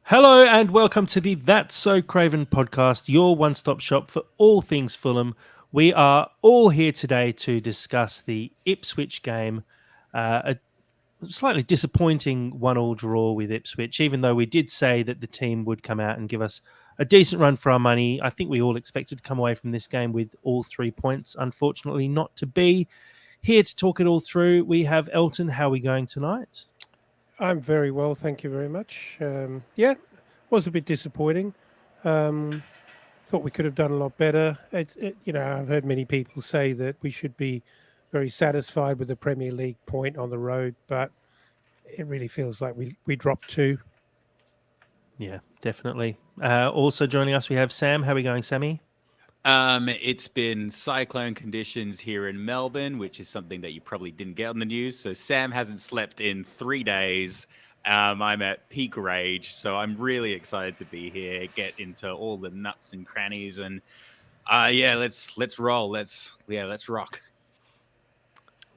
Hello and welcome to the That's So Craven podcast, your one-stop shop for all things Fulham. We are all here today to discuss the Ipswich game, a slightly disappointing one-all draw with Ipswich, even though we did say that the team would come out and give us a decent run for our money. I think we all expected to come away from this game with all 3 points. Unfortunately, not to be. Here to talk it all through, we have Elton. How are we going tonight? I'm very well, thank you very much. Was a bit disappointing. Um, Thought we could have done a lot better. I've heard many people say that we should be very satisfied with the Premier League point on the road, but it really feels like we dropped two. Yeah, definitely. Also joining us, we have Sam. How are we going, Sammy? It's been cyclone conditions here in Melbourne, which is something that you probably didn't get on the news. So Sam hasn't slept in 3 days. I'm at peak rage, so I'm really excited to be here, get into all the nuts and crannies, and let's roll. Let's rock.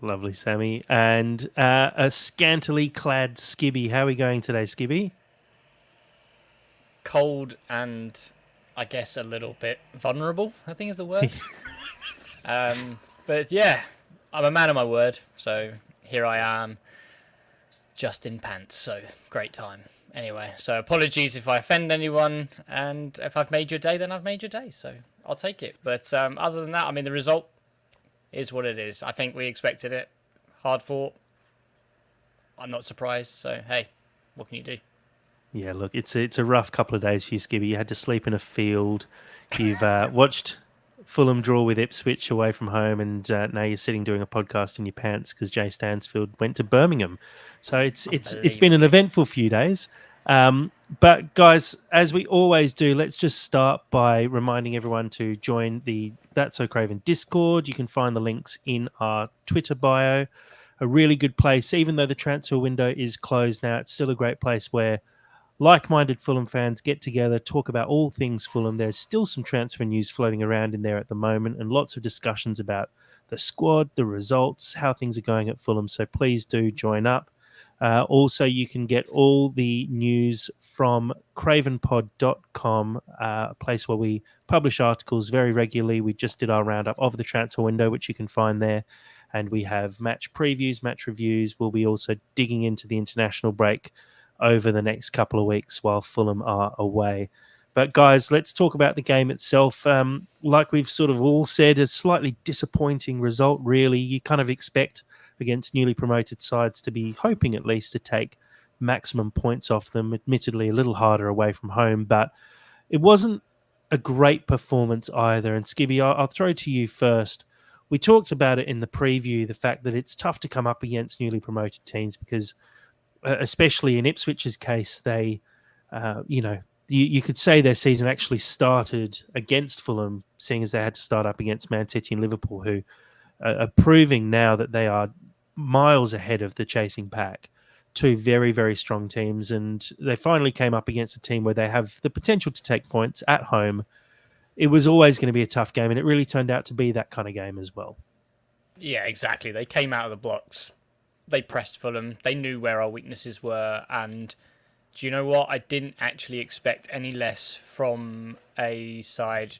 Lovely, Sammy. And a scantily clad Skibby. How are we going today, Skibby? Cold and I guess a little bit vulnerable, I think is the word. But yeah, I'm a man of my word, so here I am, just in pants, so great time. Anyway, so apologies if I offend anyone, and if I've made your day, then I've made your day, so I'll take it. But other than that, I mean, the result is what it is. I think we expected it. Hard fought. I'm not surprised, so hey, what can you do? Yeah, look, it's a rough couple of days for you, Skibby. You had to sleep in a field. You've watched Fulham draw with Ipswich away from home, and now you're sitting doing a podcast in your pants because Jay Stansfield went to Birmingham. So it's been an eventful few days. But guys, as we always do, let's just start by reminding everyone to join the That's So Craven Discord. You can find the links in our Twitter bio. A really good place, even though the transfer window is closed now. It's still a great place where like-minded Fulham fans get together, talk about all things Fulham. There's still some transfer news floating around in there at the moment and lots of discussions about the squad, the results, how things are going at Fulham. So please do join up. Also, you can get all the news from cravenpod.com, a place where we publish articles very regularly. We just did our roundup of the transfer window, which you can find there. And we have match previews, match reviews. We'll be also digging into the international break over the next couple of weeks while Fulham are away. But guys, let's talk about the game itself. Like we've sort of all said, a slightly disappointing result, really. You kind of expect against newly promoted sides to be hoping at least to take maximum points off them. Admittedly, a little harder away from home, but it wasn't a great performance either. And Skibby, I'll throw to you first. We talked about it in the preview, the fact that it's tough to come up against newly promoted teams because especially in Ipswich's case, they, you could say their season actually started against Fulham, seeing as they had to start up against Man City and Liverpool, who are proving now that they are miles ahead of the chasing pack. Two very, very strong teams, and they finally came up against a team where they have the potential to take points at home. It was always going to be a tough game, and it really turned out to be that kind of game as well. Yeah, exactly. They came out of the blocks. They pressed Fulham. They knew where our weaknesses were. And do you know what? I didn't actually expect any less from a side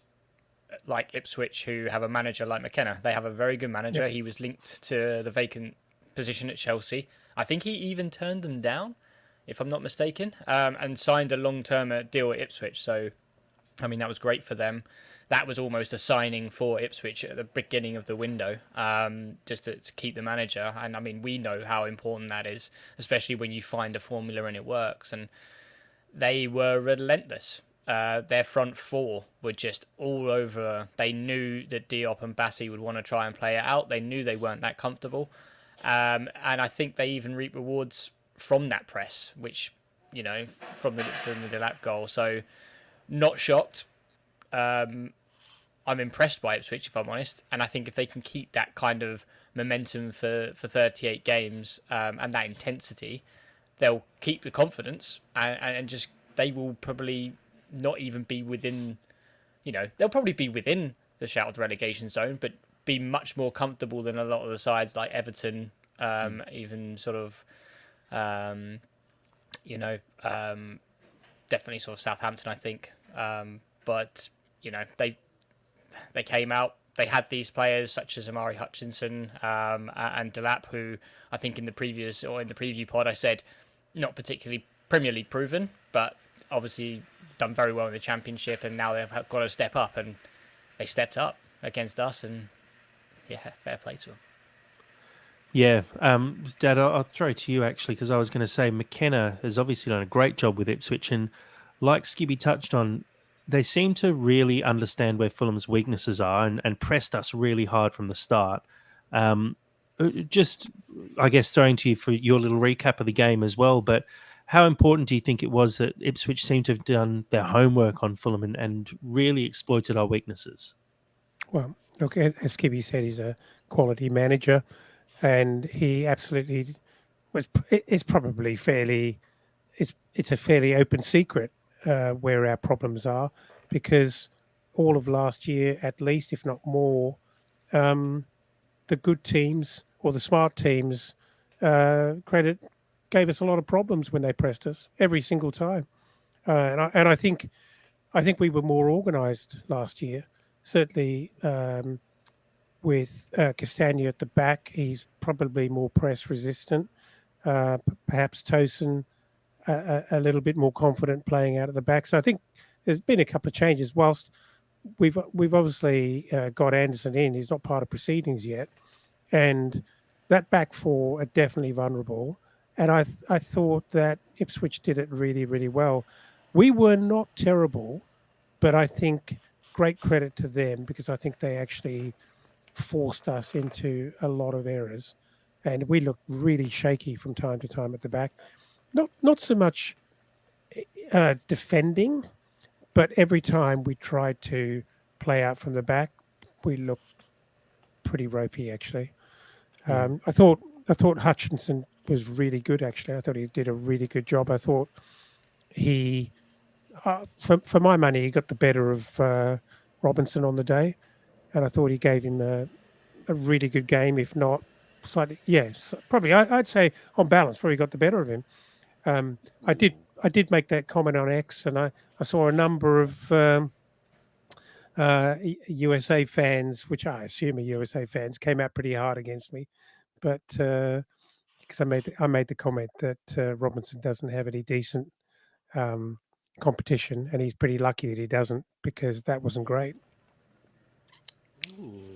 like Ipswich, who have a manager like McKenna. They have a very good manager. He was linked to the vacant position at Chelsea. I think he even turned them down, if I'm not mistaken, and signed a long-term deal at Ipswich. So, I mean, that was great for them. That was almost a signing for Ipswich at the beginning of the window, just to keep the manager. And I mean, we know how important that is, especially when you find a formula and it works. And they were relentless. Their front four were just all over. They knew that Diop and Bassi would want to try and play it out. They knew they weren't that comfortable. And I think they even reap rewards from that press, which, from the Delap goal. So, not shocked. I'm impressed by Ipswich, if I'm honest, and I think if they can keep that kind of momentum for 38 games and that intensity, they'll keep the confidence and just they will probably not even be within, they'll probably be within the shout of the relegation zone, but be much more comfortable than a lot of the sides like Everton, even sort of, definitely sort of Southampton, I think. But they came out. They had these players such as Amari Hutchinson and Delap, who I think in the preview pod I said not particularly Premier League proven, but obviously done very well in the Championship, and now they've got to step up, and they stepped up against us, and yeah, fair play to them. Yeah, Dad, I'll throw it to you actually, because I was going to say McKenna has obviously done a great job with Ipswich, and like Skibby touched on, they seem to really understand where Fulham's weaknesses are and pressed us really hard from the start. Just, I guess, throwing to you for your little recap of the game as well, but how important do you think it was that Ipswich seemed to have done their homework on Fulham and really exploited our weaknesses? Well, look, as Skibby said, he's a quality manager, and he absolutely was. It's probably fairly. It's a fairly open secret where our problems are, because all of last year, at least, if not more, the good teams or the smart teams gave us a lot of problems when they pressed us every single time. And I think we were more organised last year. Certainly, with Castagna at the back, he's probably more press resistant. Perhaps Tosin a little bit more confident playing out at the back. So I think there's been a couple of changes. Whilst we've obviously got Anderson in, he's not part of proceedings yet, and that back four are definitely vulnerable. And I thought that Ipswich did it really, really well. We were not terrible, but I think great credit to them, because I think they actually forced us into a lot of errors, and we looked really shaky from time to time at the back. Not so much defending, but every time we tried to play out from the back, we looked pretty ropey. Actually, I thought Hutchinson was really good. Actually, I thought he did a really good job. I thought he, for my money, he got the better of Robinson on the day, and I thought he gave him a really good game, if not slightly. Yeah, probably. I'd say on balance, probably got the better of him. I did make that comment on X, and I saw a number of USA fans, which I assume are USA fans, came out pretty hard against me, but because I made the comment that Robinson doesn't have any decent competition, and he's pretty lucky that he doesn't, because that wasn't great.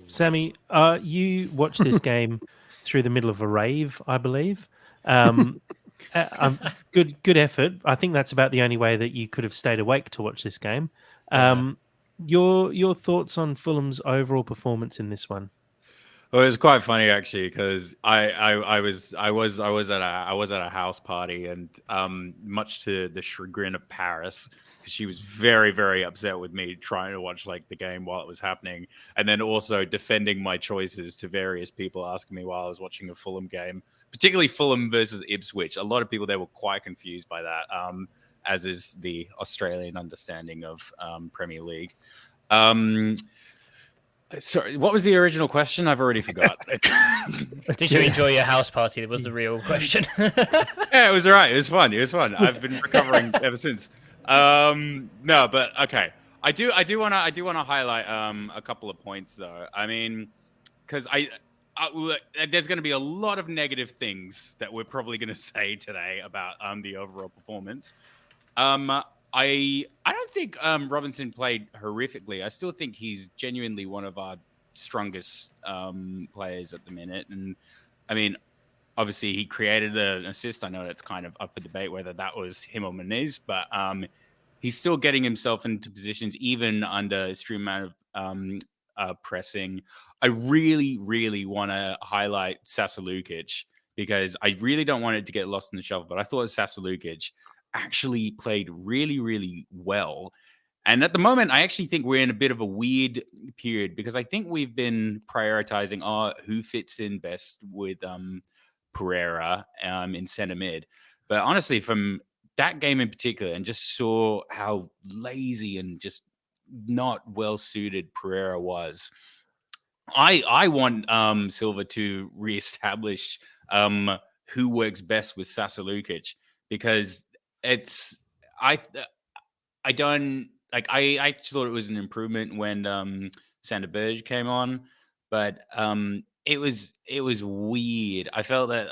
Sammy, you watched this game through the middle of a rave, I believe. Good effort. I think that's about the only way that you could have stayed awake to watch this game. Your thoughts on Fulham's overall performance in this one? Well, it was quite funny actually, because I was at a house party, and much to the chagrin of Paris, because she was very, very upset with me trying to watch like the game while it was happening, and then also defending my choices to various people asking me while I was watching a Fulham game, particularly Fulham versus Ipswich. A lot of people, they were quite confused by that, as is the Australian understanding of Premier League. Sorry, what was the original question? I've already forgot. Did you enjoy your house party? That was the real question. Yeah, it was all right. It was fun. I've been recovering ever since. No, but okay. I do want to highlight a couple of points though. I mean, because there's going to be a lot of negative things that we're probably going to say today about the overall performance. I don't think Robinson played horrifically. I still think he's genuinely one of our strongest players at the minute. And I mean, obviously he created an assist. I know that's kind of up for debate whether that was him or Muniz, but he's still getting himself into positions even under extreme amount of pressing. I really, really want to highlight Sasa Lukic, because I really don't want it to get lost in the shuffle, but I thought Sasa Lukic actually played really, really well. And at the moment, I actually think we're in a bit of a weird period, because I think we've been prioritizing who fits in best with Pereira in center mid. But honestly, from that game in particular, and just saw how lazy and just not well suited Pereira was, I want Silva to reestablish who works best with Sasa Lukic, because I don't like. I actually thought it was an improvement when Sander Berge came on, but it was weird. I felt that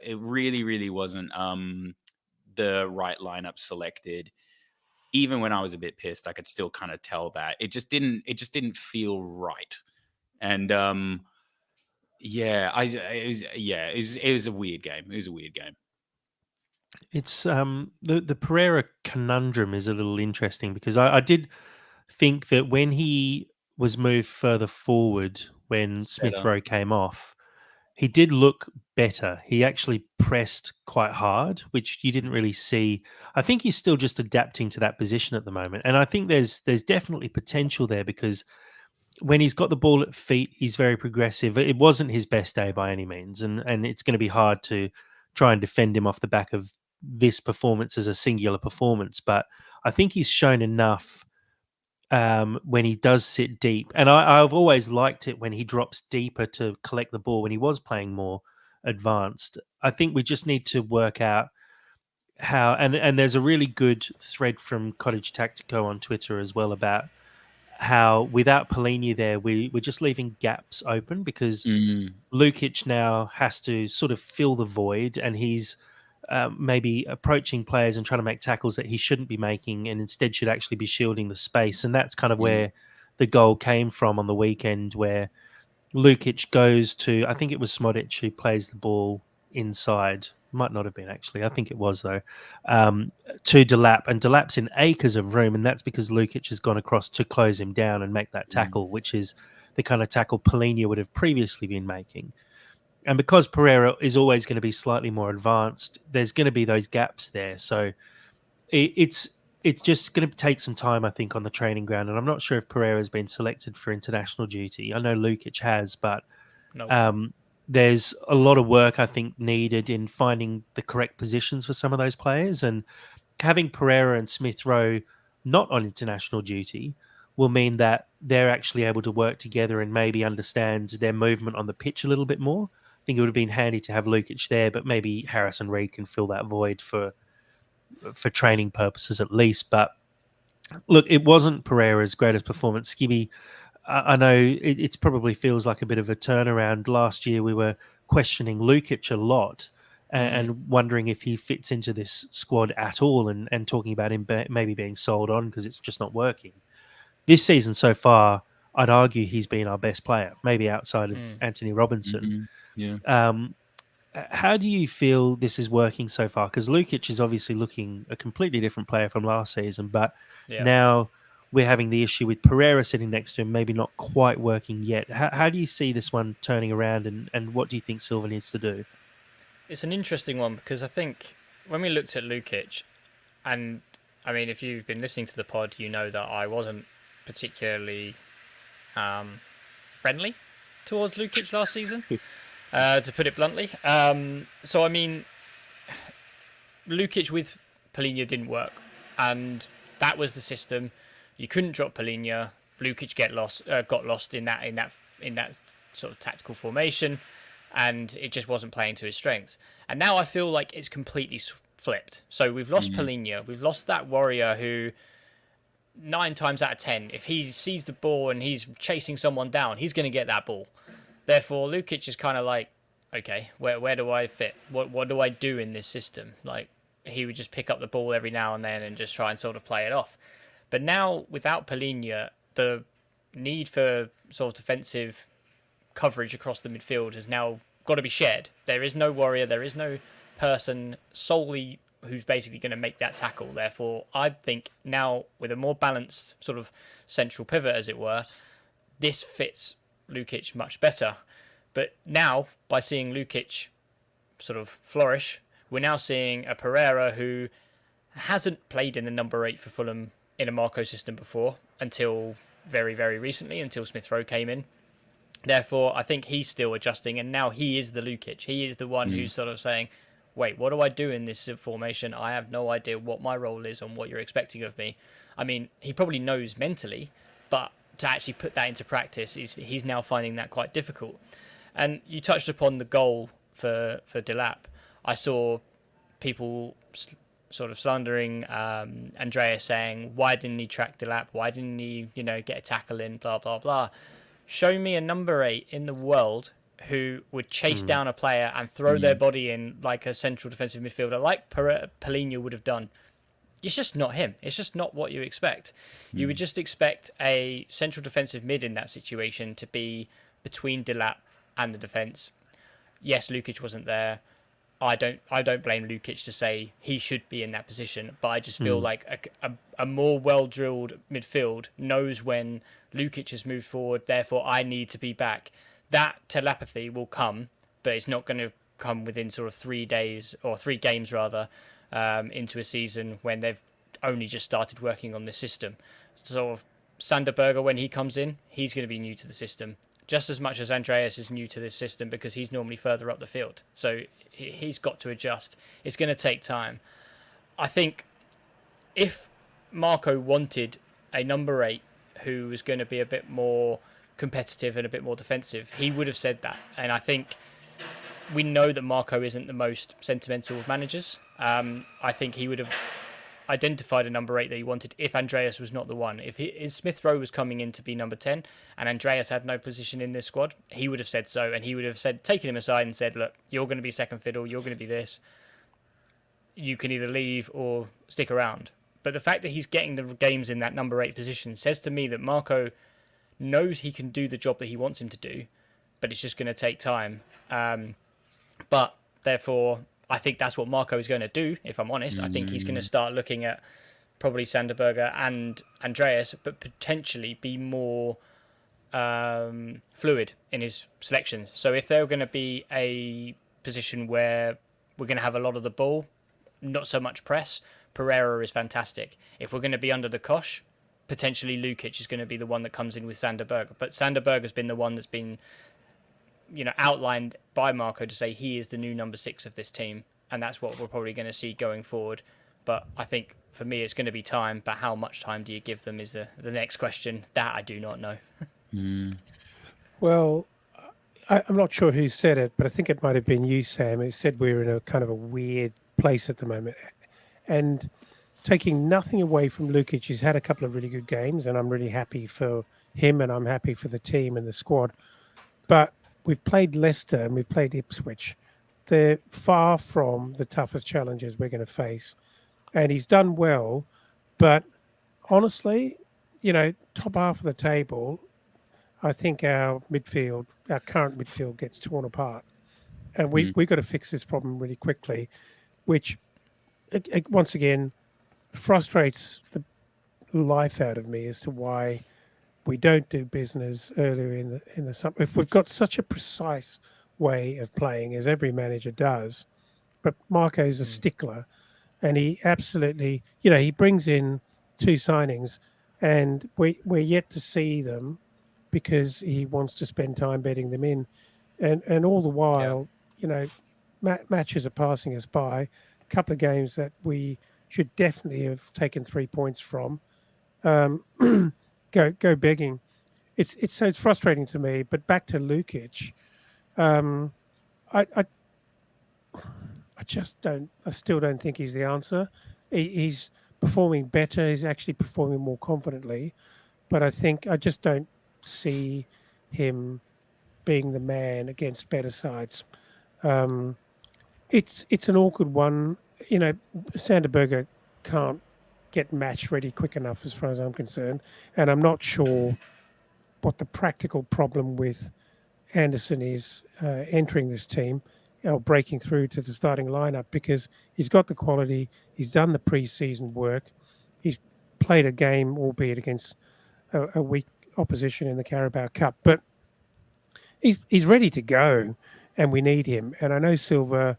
it really wasn't the right lineup selected. Even when I was a bit pissed, I could still kind of tell that it just didn't feel right. And it was a weird game. It was a weird game. It's the Pereira conundrum is a little interesting because I did think that when he was moved further forward when It's Smith better. Rowe came off, he did look better. He actually pressed quite hard, which you didn't really see. I think he's still just adapting to that position at the moment, and I think there's definitely potential there because when he's got the ball at feet, he's very progressive. It wasn't his best day by any means, and it's going to be hard to try and defend him off the back of this performance as a singular performance. But I think he's shown enough when he does sit deep, and I've always liked it when he drops deeper to collect the ball when he was playing more advanced. I think we just need to work out how, and there's a really good thread from Cottage Tactico on Twitter as well about how without Polina there, we're just leaving gaps open because Mm, Lukic now has to sort of fill the void, and he's maybe approaching players and trying to make tackles that he shouldn't be making, and instead should actually be shielding the space. And that's kind of yeah. where the goal came from on the weekend, where Lukic goes to, I think it was Smodic who plays the ball inside. Might not have been actually. I think it was though. To Delap, and Delap's in acres of room, and that's because Lukic has gone across to close him down and make that Mm, tackle, which is the kind of tackle Polina would have previously been making. And because Pereira is always going to be slightly more advanced, there's going to be those gaps there. So it's just going to take some time, I think, on the training ground. And I'm not sure if Pereira has been selected for international duty. I know Lukic has, but No. um, there's a lot of work I think needed in finding the correct positions for some of those players. And having Pereira and Smith Rowe not on international duty will mean that they're actually able to work together and maybe understand their movement on the pitch a little bit more. I think it would have been handy to have Lukic there, but maybe Harrison Reed can fill that void for training purposes at least. But look, it wasn't Pereira's greatest performance. Skibby, I know it probably feels like a bit of a turnaround. Last year we were questioning Lukic a lot and wondering if he fits into this squad at all, and talking about him maybe being sold on because it's just not working. This season so far, I'd argue he's been our best player, maybe outside of Anthony Robinson. mhm, yeah. Um, how do you feel this is working so far? Because Lukic is obviously looking a completely different player from last season, but Yeah. now we're having the issue with Pereira sitting next to him, maybe not quite working yet. How do you see this one turning around, and what do you think Silva needs to do? It's an interesting one because I think when we looked at Lukic, and I mean, if you've been listening to the pod, you know that I wasn't particularly friendly towards Lukic last season, to put it bluntly. So, I mean, Lukic with Polina didn't work, and that was the system. You couldn't drop Polina. Lukic got lost in that sort of tactical formation, and it just wasn't playing to his strengths. And now I feel like it's completely flipped. So we've lost Polina, we've lost that warrior who 9 times out of 10, if he sees the ball and he's chasing someone down, he's going to get that ball. Therefore, Lukic is kind of like, okay, where do I fit? What do I do in this system? Like, he would just pick up the ball every now and then and just try and sort of play it off. But now, without Polina, the need for sort of defensive coverage across the midfield has now got to be shared. There is no warrior, there is no person solely who's basically going to make that tackle. Therefore, I think now with a more balanced sort of central pivot, as it were, this fits Lukic much better. But now, by seeing Lukic sort of flourish, we're now seeing a Pereira who hasn't played in the number 8 for Fulham in a Marco system before until very, very recently, until Smith Rowe came in. Therefore, I think he's still adjusting, and now he is the Lukic. He is the one who's sort of saying, wait, what do I do in this formation? I have no idea what my role is and what you're expecting of me. I mean, he probably knows mentally, but to actually put that into practice, he's now finding that quite difficult. And you touched upon the goal for Delap. I saw people sort of slandering Andreas, saying, why didn't he track Delap? Why didn't he, get a tackle in? Blah, blah, blah. Show me a number 8 in the world who would chase down a player and throw their body in like a central defensive midfielder, like Paulinho would have done. It's just not him. It's just not what you expect. You would just expect a central defensive mid in that situation to be between Delap and the defence. Yes, Lukic wasn't there. I don't blame Lukic to say he should be in that position, but I just feel like a more well-drilled midfield knows when Lukic has moved forward, therefore I need to be back. That telepathy will come, but it's not going to come within sort of 3 days, or 3 games rather, into a season when they've only just started working on this system. Sort of Sander Berge, when he comes in, he's going to be new to the system, just as much as Andreas is new to this system because he's normally further up the field. So he's got to adjust. It's going to take time. I think if Marco wanted a number 8 who was going to be a bit more competitive and a bit more defensive, he would have said that. And I think we know that Marco isn't the most sentimental of managers. I think he would have identified a number 8 that he wanted if Andreas was not the one. If Smith Rowe was coming in to be number 10 and Andreas had no position in this squad, he would have said so, and he would have taken him aside and said, look, you're going to be second fiddle, you're going to be this. You can either leave or stick around. But the fact that he's getting the games in that number 8 position says to me that Marco knows he can do the job that he wants him to do, but it's just going to take time. But therefore, I think that's what Marco is going to do, if I'm honest. I think he's going to start looking at probably Sander Berge and Andreas, but potentially be more fluid in his selections. So if they're going to be a position where we're going to have a lot of the ball, not so much press, Pereira is fantastic. If we're going to be under the cosh, potentially Lukic is going to be the one that comes in with Sander Berge. But Sander Berge has been the one that's been outlined by Marco to say he is the new number 6 of this team, and that's what we're probably going to see going forward. But I think for me it's going to be time, but how much time do you give them is the next question. That I do not know. Well, I'm not sure who said it, but I think it might have been you, Sam, who said we're in a kind of a weird place at the moment. And taking nothing away from Lukic, he's had a couple of really good games, and I'm really happy for him, and I'm happy for the team and the squad. But we've played Leicester and we've played Ipswich. They're far from the toughest challenges we're going to face. And he's done well, but honestly, top half of the table, I think our current midfield gets torn apart. And we've got to fix this problem really quickly, which, once again, frustrates the life out of me as to why we don't do business earlier in the summer. If we've got such a precise way of playing, as every manager does, but Marco's a stickler, and he absolutely, he brings in 2 signings, and we're yet to see them because he wants to spend time bedding them in, and all the while, matches are passing us by. A couple of games that we should definitely have taken 3 points from. Go begging. It's frustrating to me. But back to Lukic, I still don't think he's the answer. He's performing better. He's actually performing more confidently, but I just don't see him being the man against better sides. It's an awkward one. Sander Berge can't get match ready quick enough as far as I'm concerned, and I'm not sure what the practical problem with Anderson is entering this team or breaking through to the starting lineup, because he's got the quality, he's done the pre-season work, he's played a game, albeit against a weak opposition in the Carabao Cup, but he's ready to go, and we need him. And I know Silva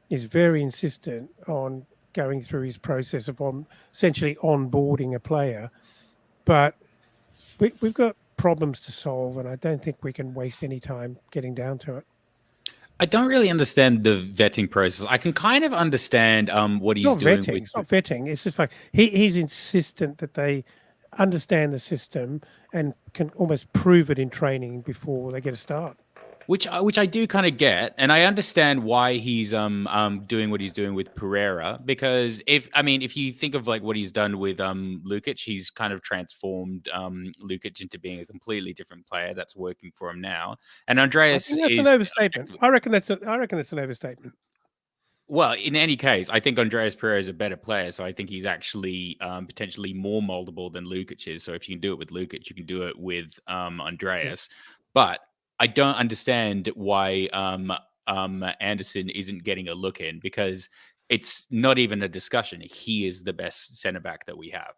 is very insistent on going through his process of essentially onboarding a player, but we've got problems to solve, and I don't think we can waste any time getting down to it. I don't really understand the vetting process. I can kind of understand what he's doing. It's not vetting. It's just like he's insistent that they understand the system and can almost prove it in training before they get a start. which I do kind of get, and I understand why he's doing what he's doing with Pereira, because if you think of like what he's done with Lukic, he's kind of transformed Lukic into being a completely different player that's working for him now, and I Andreas think that's an is overstatement. I reckon it's an overstatement. well, in any case, I think Andreas Pereira is a better player, so I think he's actually potentially more moldable than Lukic is. So if you can do it with Lukic, you can do it with Andreas. But I don't understand why Anderson isn't getting a look in, because it's not even a discussion. He is the best centre back that we have.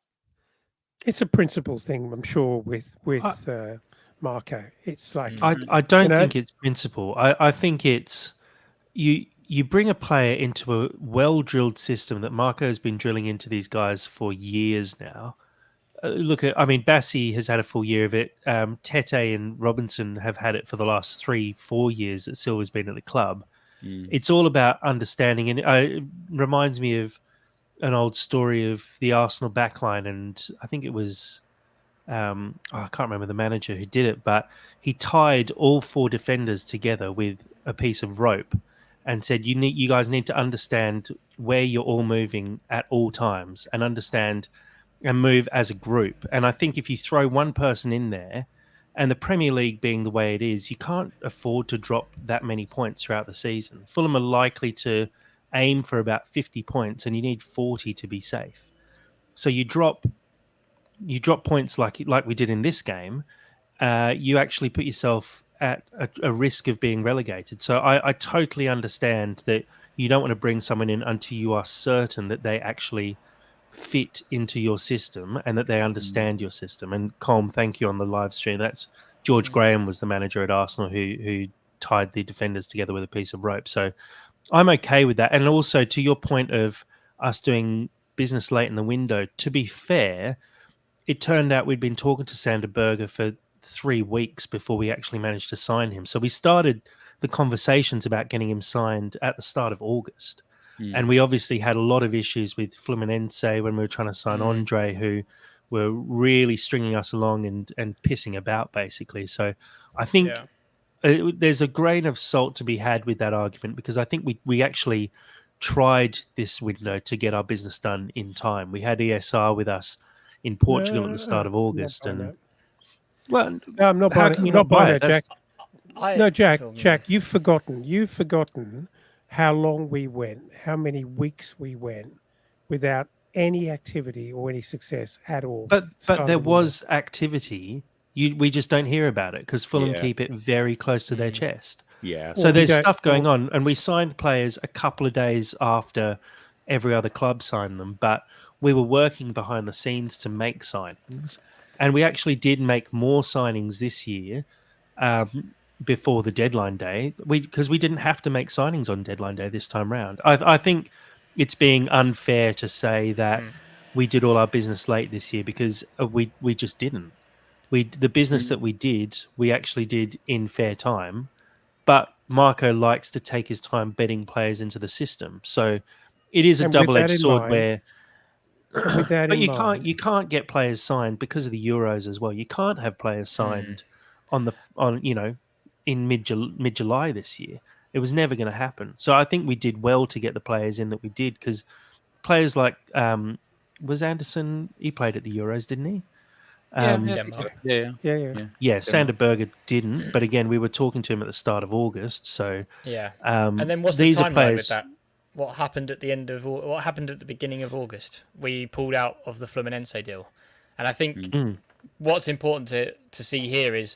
It's a principle thing, I'm sure, with I, Marco. It's like I don't know, think it's principle. I think it's you bring a player into a well-drilled system that Marco has been drilling into these guys for years now. Look at, I mean, Bassi has had a full year of it. Tete and Robinson have had it for the last 3-4 years that Silva's been at the club. It's all about understanding, and it reminds me of an old story of the Arsenal backline, and I think it was I can't remember the manager who did it, but he tied all 4 defenders together with a piece of rope and said, you guys need to understand where you're all moving at all times and understand and move as a group. And I think if you throw one person in there, and the Premier League being the way it is, you can't afford to drop that many points throughout the season. Fulham are likely to aim for about 50 points, and you need 40 to be safe. So you drop points like we did in this game, you actually put yourself at a risk of being relegated. So I totally understand that you don't want to bring someone in until you are certain that they actually fit into your system and that they understand your system. And Colm, thank you on the live stream. That's George Graham was the manager at Arsenal who tied the defenders together with a piece of rope. So I'm okay with that. And also to your point of us doing business late in the window, to be fair, it turned out we'd been talking to Sander Berger for 3 weeks before we actually managed to sign him. So we started the conversations about getting him signed at the start of August. And we obviously had a lot of issues with Fluminense when we were trying to sign Andre, who were really stringing us along and pissing about, basically. So I think there's a grain of salt to be had with that argument, because I think we actually tried this window to get our business done in time. We had ESR with us in Portugal at the start of August, and well, no, I'm not how buying can it. you I'm not buying buy it? that, Jack. No, Jack, Cool, Jack, you've forgotten how long we went, how many weeks we went without any activity or any success at all. But Start there of the window. was activity. We just don't hear about it because Fulham keep it very close to their chest. Yeah. So Or we there's don't- stuff going or- on, and we signed players a couple of days after every other club signed them, but we were working behind the scenes to make signings, and we actually did make more signings this year before the deadline day, because we didn't have to make signings on deadline day this time round. I think it's being unfair to say that we did all our business late this year, because we just didn't. The business that we did, we actually did in fair time. But Marco likes to take his time betting players into the system, so it is a And with that double-edged in sword mind- where. And with that But in mind, you can't get players signed because of the Euros as well. You can't have players signed in mid July this year. It was never going to happen. So I think we did well to get the players in that we did, because players like was Anderson, he played at the Euros, didn't he? Denmark. Yeah, Sander Berger didn't, but again, we were talking to him at the start of August. So And then what's the these are timeline players. with that? What happened at the end of what happened at the beginning of August? We pulled out of the Fluminense deal, and I think what's important to see here is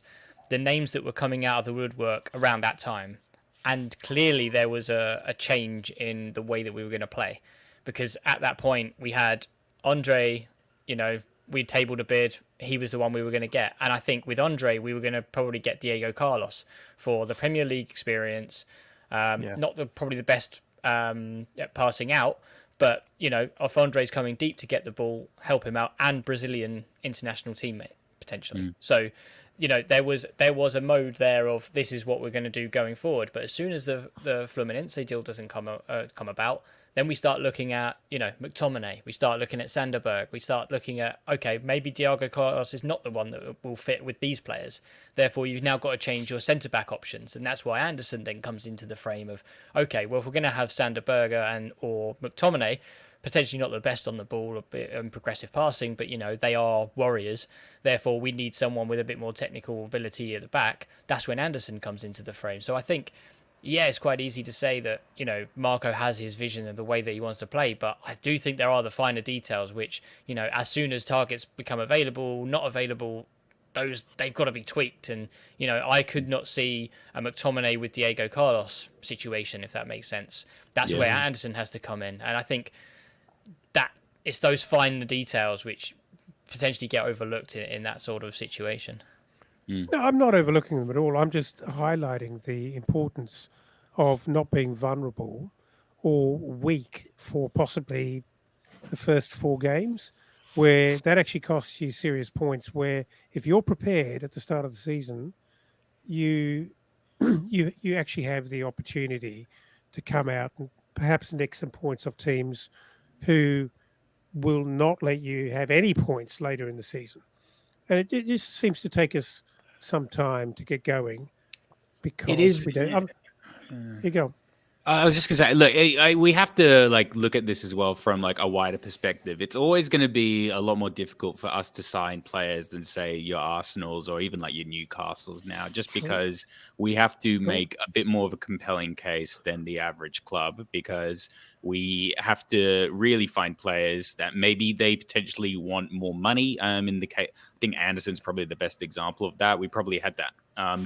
the names that were coming out of the woodwork around that time, and clearly there was a change in the way that we were going to play, because at that point we had Andre, we tabled a bid. He was the one we were going to get. And I think with Andre, we were going to probably get Diego Carlos for the Premier League experience. Not probably the best at passing out, but, if Andre's coming deep to get the ball, help him out, and Brazilian international teammate, potentially. So, there was a mode there of this is what we're going to do going forward. But as soon as the Fluminense deal doesn't come about, Then we start looking at, McTominay. We start looking at Sanderberg. We start looking at, okay, maybe Diogo Carlos is not the one that will fit with these players. Therefore, you've now got to change your centre-back options. And that's why Anderson then comes into the frame of, okay, well, if we're going to have Sanderberg or McTominay, potentially not the best on the ball and progressive passing, but, they are warriors. Therefore, we need someone with a bit more technical ability at the back. That's when Anderson comes into the frame. So I think, yeah, it's quite easy to say that, Marco has his vision of the way that he wants to play, but I do think there are the finer details which, as soon as targets become available, not available, they've got to be tweaked. And, I could not see a McTominay with Diego Carlos situation, if that makes sense. That's where Anderson has to come in. And I think that it's those finer details which potentially get overlooked in that sort of situation. No, I'm not overlooking them at all. I'm just highlighting the importance of not being vulnerable or weak for possibly the first 4 games, where that actually costs you serious points. Where if you're prepared at the start of the season, you you actually have the opportunity to come out and perhaps nick some points off teams who will not let you have any points later in the season. And it just seems to take us some time to get going because It is. we don't. Here you go. I was just gonna say, look, we have to look at this as well from a wider perspective. It's always going to be a lot more difficult for us to sign players than say your Arsenals or even your Newcastles now, just because we have to make a bit more of a compelling case than the average club, because we have to really find players that maybe they potentially want more money. In the case, I think Anderson's probably the best example of that. We probably had that.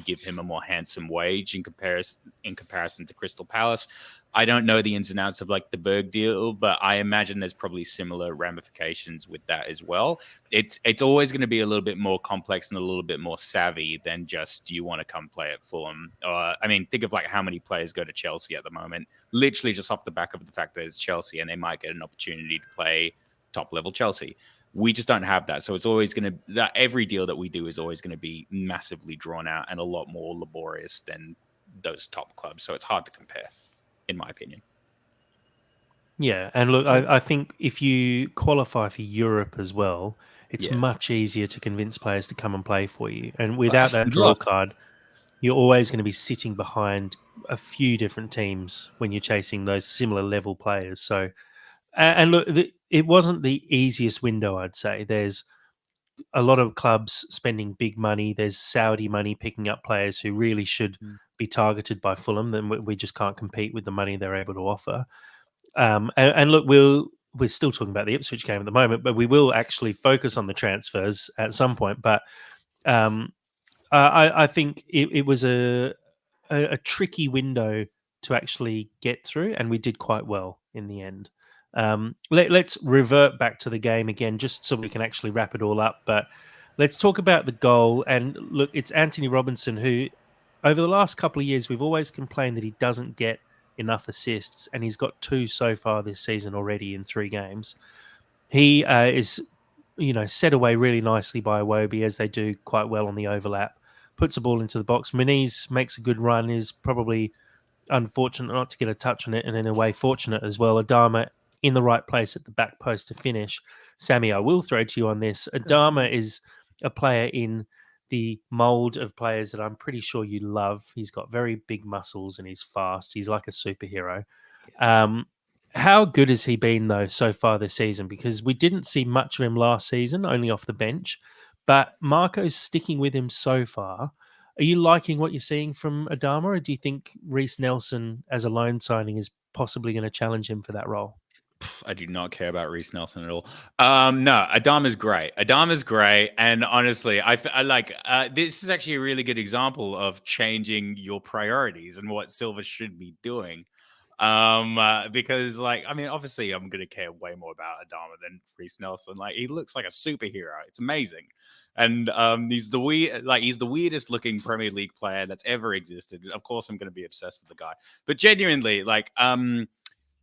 Give him a more handsome wage in comparison to Crystal Palace. I don't know the ins and outs of the Berg deal, but I imagine there's probably similar ramifications with that as well. It's always going to be a little bit more complex and a little bit more savvy than just, do you want to come play at Fulham? Think of how many players go to Chelsea at the moment, literally just off the back of the fact that it's Chelsea and they might get an opportunity to play top level Chelsea. We just don't have that. So it's always going to, every deal that we do is always going to be massively drawn out and a lot more laborious than those top clubs. So it's hard to compare, in my opinion. Yeah. And look, I think if you qualify for Europe as well, it's much easier to convince players to come and play for you. And without that draw card, you're always going to be sitting behind a few different teams when you're chasing those similar level players. So, and look, it wasn't the easiest window, I'd say. There's a lot of clubs spending big money. There's Saudi money picking up players who really should be targeted by Fulham. Then we just can't compete with the money they're able to offer. And look, we're still talking about the Ipswich game at the moment, but we will actually focus on the transfers at some point. But I think it was a tricky window to actually get through, and we did quite well in the end. Let's revert back to the game again, just so we can actually wrap it all up. But let's talk about the goal. And look, it's Anthony Robinson, who over the last couple of years, we've always complained that he doesn't get enough assists, and he's got 2 so far this season already in 3 games. He is, set away really nicely by Iwobi, as they do quite well on the overlap. Puts the ball into the box. Muniz makes a good run, is probably unfortunate not to get a touch on it, and in a way fortunate as well. Adama in the right place at the back post to finish. Sammy, I will throw to you on this. Adama is a player in the mold of players that I'm pretty sure you love. He's got very big muscles and he's fast. He's like a superhero. How good has he been, though, so far this season? Because we didn't see much of him last season, only off the bench. But Marco's sticking with him so far. Are you liking what you're seeing from Adama, or do you think Reece Nelson as a loan signing is possibly going to challenge him for that role? I do not care about Reece Nelson at all. No, Adama's great. Adama's great. And honestly, I like this is actually a really good example of changing your priorities and what Silva should be doing. Because obviously I'm going to care way more about Adama than Reece Nelson. He looks like a superhero. It's amazing. And he's the weirdest looking Premier League player that's ever existed. Of course, I'm going to be obsessed with the guy. But genuinely,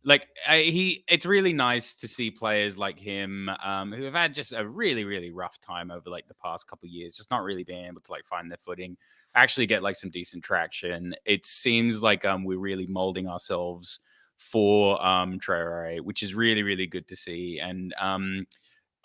it's really nice to see players like him who have had just a really, really rough time over the past couple of years, just not really being able to find their footing, actually get some decent traction. It seems like we're really molding ourselves for Traore, which is really, really good to see. And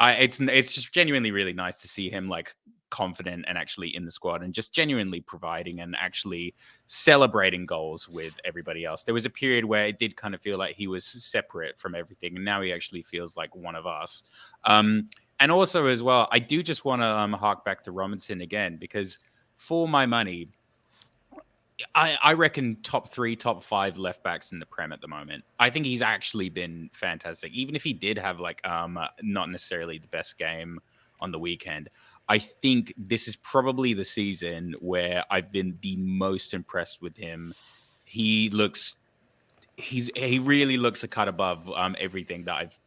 it's just genuinely really nice to see him like confident and actually in the squad and just genuinely providing and actually celebrating goals with everybody else. There was a period where it did kind of feel like he was separate from everything, and now he actually feels like one of us. And also as well, I do just want to hark back to Robinson again, because for my money, I reckon top 3, top 5 left backs in the Prem at the moment. I think he's actually been fantastic. Even if he did have like not necessarily the best game on the weekend, I think this is probably the season where I've been the most impressed with him. He really looks a cut above everything that I've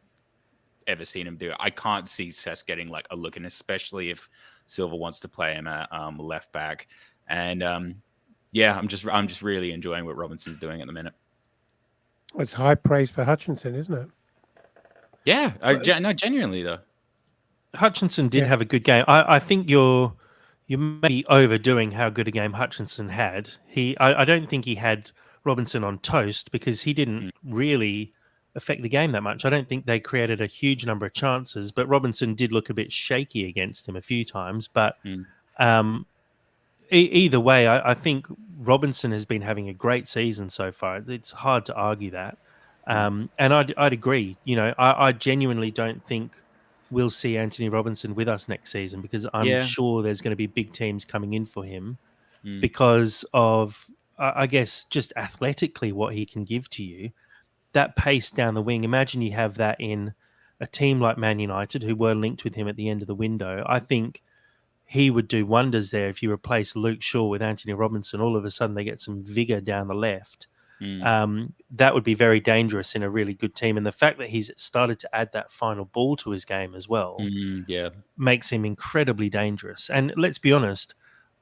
ever seen him do. I can't see Cesc getting like a look in, especially if Silva wants to play him at left back. And yeah, I'm just really enjoying what Robinson's doing at the minute. It's high praise for Hutchinson, isn't it? Yeah, no, genuinely though. Hutchinson did have a good game. I think you're maybe overdoing how good a game Hutchinson had. I don't think he had Robinson on toast, because he didn't really affect the game that much. I don't think they created a huge number of chances, but Robinson did look a bit shaky against him a few times. But either way, I think Robinson has been having a great season so far. It's hard to argue that. And I'd agree. You know, I genuinely don't think we'll see Anthony Robinson with us next season, because I'm sure there's going to be big teams coming in for him because of, I guess, just athletically what he can give to you. That pace down the wing. Imagine you have that in a team like Man United, who were linked with him at the end of the window. I think he would do wonders there if you replace Luke Shaw with Anthony Robinson. All of a sudden, they get some vigor down the left. That would be very dangerous in a really good team. And the fact that he's started to add that final ball to his game as well makes him incredibly dangerous. And let's be honest,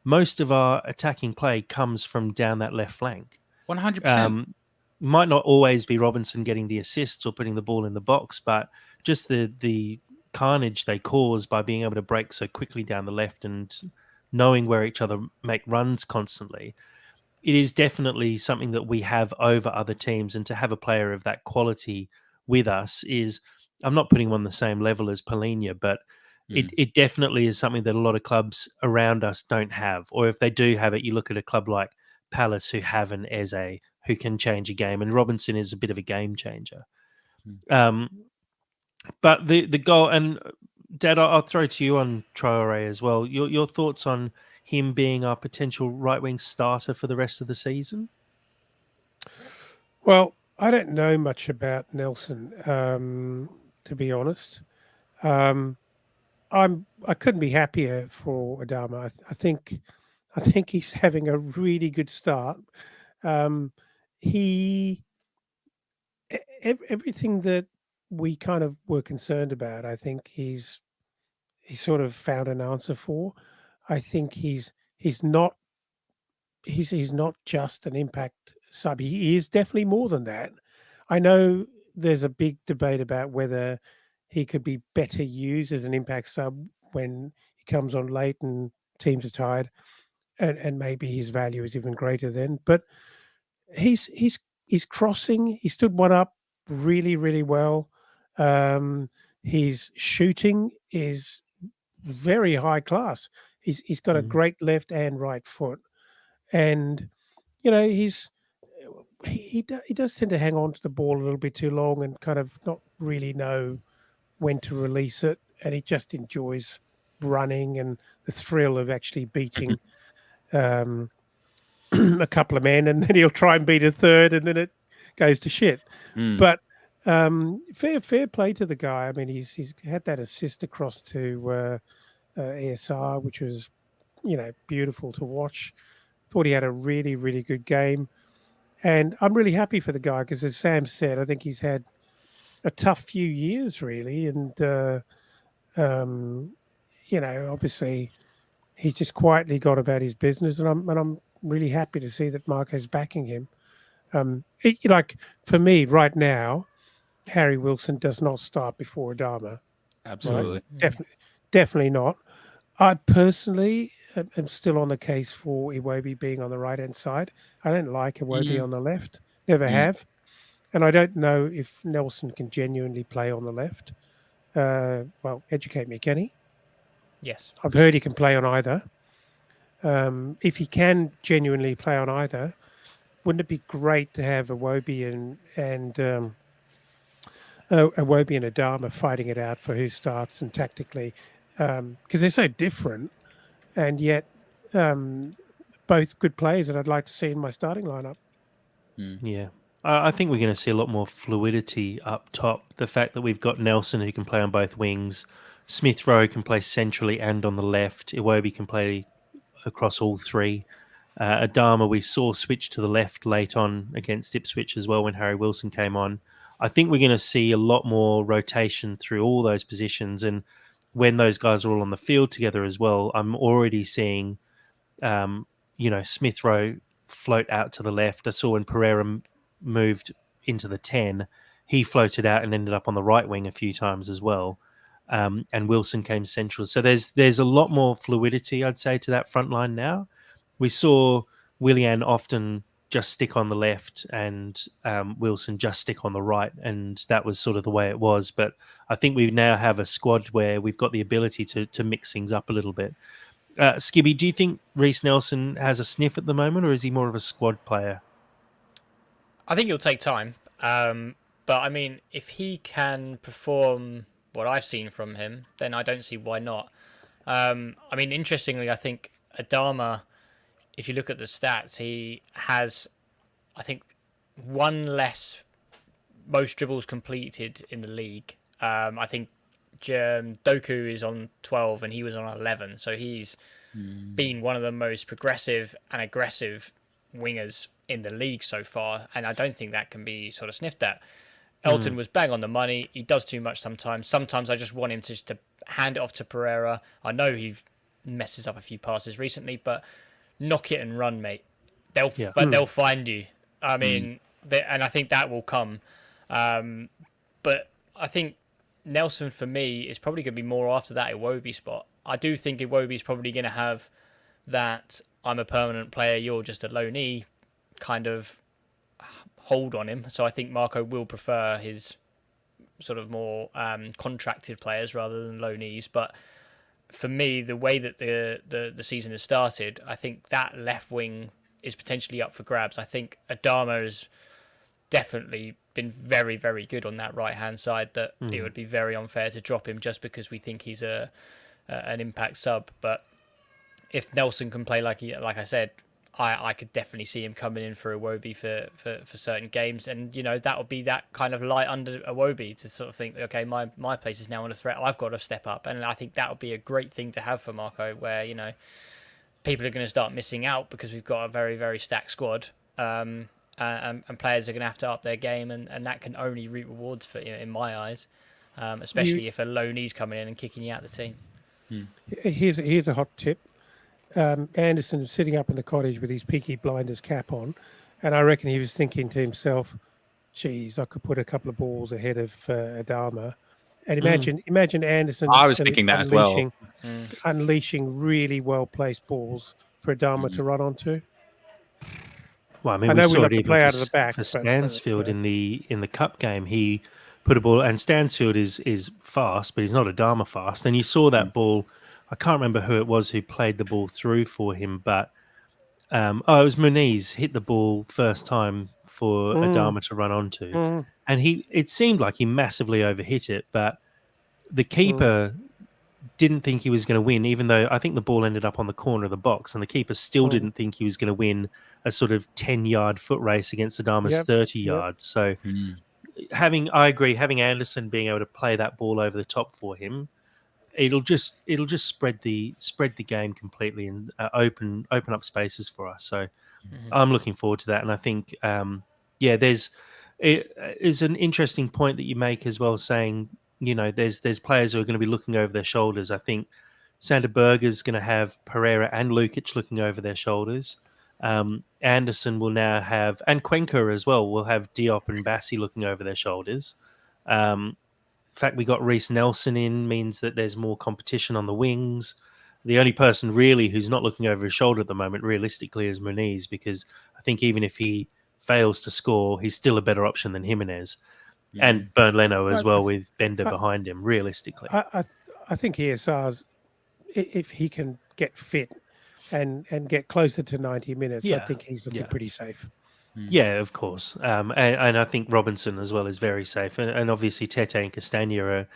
most of our attacking play comes from down that left flank. 100%. Might not always be Robinson getting the assists or putting the ball in the box, but just the carnage they cause by being able to break so quickly down the left and knowing where each other make runs constantly. It is definitely something that we have over other teams, and to have a player of that quality with us is, I'm not putting him on the same level as Palhinha, but it definitely is something that a lot of clubs around us don't have. Or if they do have it, you look at a club like Palace, who have an Eze who can change a game, and Robinson is a bit of a game changer. But the goal, and Dad, I'll throw to you on Traore as well. Your thoughts on him being our potential right wing starter for the rest of the season? Well, I don't know much about Nelson, to be honest. I couldn't be happier for Adama. I think he's having a really good start. He everything that we kind of were concerned about, I think he's sort of found an answer for. I think he's not he's not just an impact sub. He is definitely more than that. I know there's a big debate about whether he could be better used as an impact sub when he comes on late and teams are tired, and maybe his value is even greater then. But he's crossing. He stood one up really, really well. His shooting is very high class. He's got a great left and right foot, and you know he does tend to hang on to the ball a little bit too long and kind of not really know when to release it, and he just enjoys running and the thrill of actually beating a couple of men, and then he'll try and beat a third, and then it goes to shit. But fair play to the guy. I mean, he's had that assist across to ASR, which was beautiful to watch. Thought he had a really, really good game. And I'm really happy for the guy because, as Sam said, I think he's had a tough few years, really. And, obviously he's just quietly got about his business. And I'm really happy to see that Marco's backing him. For me right now, Harry Wilson does not start before Adama. Absolutely. Right? Definitely not. I personally am still on the case for Iwobi being on the right-hand side. I don't like Iwobi on the left. Never have. and I don't know if Nelson can genuinely play on the left. Well, educate me, can he? Yes. I've heard he can play on either. If he can genuinely play on either, wouldn't it be great to have Iwobi and Iwobi and Adama fighting it out for who starts and tactically, because they're so different, and yet both good players that I'd like to see in my starting lineup. Yeah. I think we're going to see a lot more fluidity up top. The fact that we've got Nelson who can play on both wings, Smith Rowe can play centrally and on the left, Iwobi can play across all three. Adama, we saw switch to the left late on against Ipswich as well when Harry Wilson came on. I think we're going to see a lot more rotation through all those positions. And when those guys are all on the field together as well, I'm already seeing, Smith Rowe float out to the left. I saw when Pereira moved into the 10, he floated out and ended up on the right wing a few times as well. And Wilson came central. So there's a lot more fluidity, I'd say, to that front line now. We saw Willian often just stick on the left and Wilson just stick on the right, and that was sort of the way it was. But I think we now have a squad where we've got the ability to mix things up a little bit. Skibby, do you think Reece Nelson has a sniff at the moment, or is he more of a squad player? I think it'll take time. But I mean, if he can perform what I've seen from him, then I don't see why not. I mean, interestingly, I think Adama, if you look at the stats, he has, I think, one less most dribbles completed in the league. I think Doku is on 12 and he was on 11, so he's been one of the most progressive and aggressive wingers in the league so far, and I don't think that can be sort of sniffed at. Elton was bang on the money. He does too much sometimes. Sometimes I just want him to hand it off to Pereira. I know he messes up a few passes recently, but knock it and run, mate. They'll find you. I mean, and I think that will come. But I think Nelson, for me, is probably going to be more after that Iwobi spot. I do think Iwobi is probably going to have that I'm a permanent player, you're just a loanee kind of hold on him. So I think Marco will prefer his sort of more contracted players rather than loanees. But for me, the way that the season has started, I think that left wing is potentially up for grabs. I think Adama has definitely been very, very good on that right-hand side, that it would be very unfair to drop him just because we think he's an impact sub. But if Nelson can play like I said, I could definitely see him coming in for Iwobi for certain games, and that would be that kind of light under Iwobi to sort of think, okay, my place is now under threat. I've got to step up, and I think that would be a great thing to have for Marco, where people are going to start missing out because we've got a very, very stacked squad, and players are going to have to up their game, and that can only reap rewards for in my eyes, especially if a loanee's coming in and kicking you out of the team. Here's a hot tip. Anderson was sitting up in the cottage with his Peaky Blinders cap on, and I reckon he was thinking to himself, geez, I could put a couple of balls ahead of Adama. And imagine Anderson. I was thinking that as well. Unleashing really well-placed balls for Adama to run onto. Well, I mean, I we know saw we it love to even play out of the back, for but, Stansfield in the cup game. He put a ball, and Stansfield is fast, but he's not Adama fast. And you saw that ball. I can't remember who it was who played the ball through for him, but it was Muniz hit the ball first time for Adama to run onto, and it seemed like he massively overhit it, but the keeper didn't think he was going to win, even though I think the ball ended up on the corner of the box, and the keeper still didn't think he was going to win a sort of 10-yard foot race against Adama's 30 yards. So I agree, having Anderson being able to play that ball over the top for him, it'll just spread the game completely and open up spaces for us. So I'm looking forward to that, and I think it is an interesting point that you make as well, saying there's players who are going to be looking over their shoulders. I think Sander Berger's going to have Pereira and Lukic looking over their shoulders. Anderson will now have, and Cuenca as well, will have Diop and Bassi looking over their shoulders. The fact we got Reece Nelson in means that there's more competition on the wings. The only person really who's not looking over his shoulder at the moment, realistically, is Muniz, because I think even if he fails to score, he's still a better option than Jimenez. And Mm. Bernd Leno as I, well, with Bender I, behind him, realistically. I think ESR's, if he can get fit and get closer to 90 minutes, I Yeah. think he's looking Yeah. pretty safe. Yeah, of course. And I think Robinson as well is very safe. And obviously Tete and Castagna are,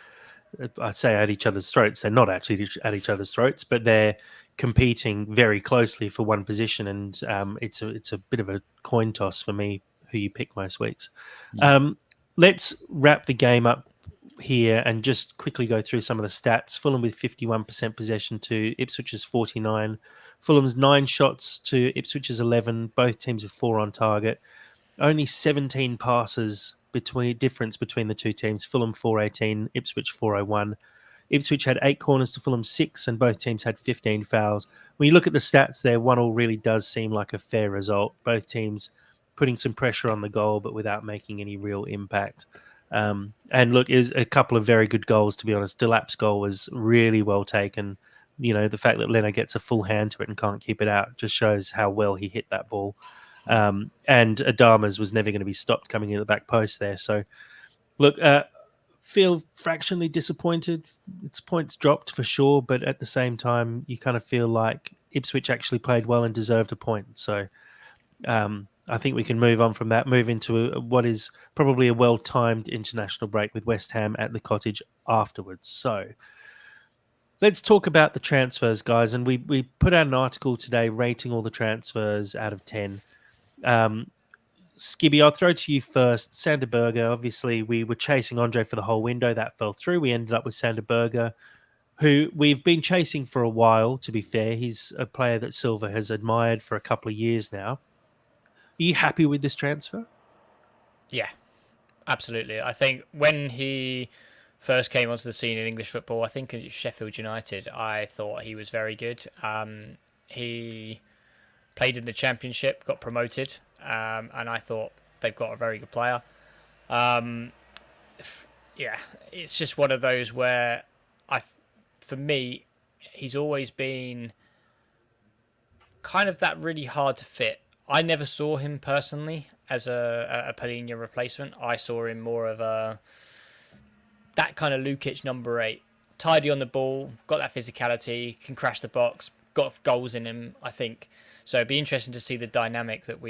I'd say, at each other's throats. They're not actually at each other's throats, but they're competing very closely for one position. And it's a bit of a coin toss for me who you pick most weeks. Mm. Let's wrap the game up here and just quickly go through some of the stats. Fulham with 51% possession to Ipswich's 49. Fulham's 9 shots to Ipswich's 11. Both teams with 4 on target. Only 17 passes difference between the two teams. Fulham 418, Ipswich 401. Ipswich had 8 corners to Fulham 6, and both teams had 15 fouls. When you look at the stats there, 1-1 really does seem like a fair result. Both teams putting some pressure on the goal, but without making any real impact. And look, it was a couple of very good goals, to be honest. Delap's goal was really well taken. You know, the fact that Leno gets a full hand to it and can't keep it out just shows how well he hit that ball. And Adama's was never going to be stopped coming in the back post there. So, look, feel fractionally disappointed. Its points dropped for sure, but at the same time, you kind of feel like Ipswich actually played well and deserved a point. So, I think we can move on from that, move into what is probably a well-timed international break with West Ham at the Cottage afterwards. So let's talk about the transfers, guys. And we put out an article today rating all the transfers out of 10. Skibby, I'll throw to you first. Sander Berger, obviously, we were chasing Andre for the whole window. That fell through. We ended up with Sander Berger, who we've been chasing for a while, to be fair. He's a player that Silva has admired for a couple of years now. Are you happy with this transfer? Yeah, absolutely. I think when he first came onto the scene in English football, I think at Sheffield United, I thought he was very good. He played in the Championship, got promoted, and I thought they've got a very good player. Yeah, it's just one of those where for me, he's always been kind of that really hard to fit. I never saw him personally as a Palhinha replacement. I saw him more of that kind of Lukic number 8, tidy on the ball, got that physicality, can crash the box, got goals in him. I think so. It'd be interesting to see the dynamic that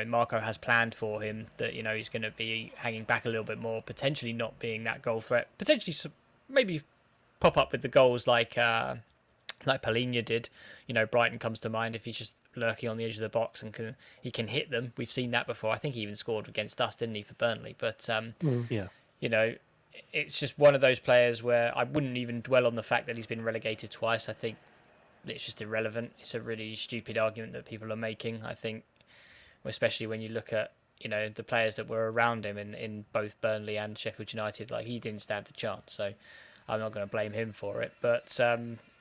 Marco has planned for him. That he's going to be hanging back a little bit more, potentially not being that goal threat, potentially maybe pop up with the goals like Palhinha did. Brighton comes to mind if he's just lurking on the edge of the box and he can hit them. We've seen that before. I think he even scored against us, didn't he, for Burnley? But yeah, it's just one of those players where I wouldn't even dwell on the fact that he's been relegated twice. I think it's just irrelevant. It's a really stupid argument that people are making. I think, especially when you look at the players that were around him in both Burnley and Sheffield United, like he didn't stand a chance. So I'm not going to blame him for it, but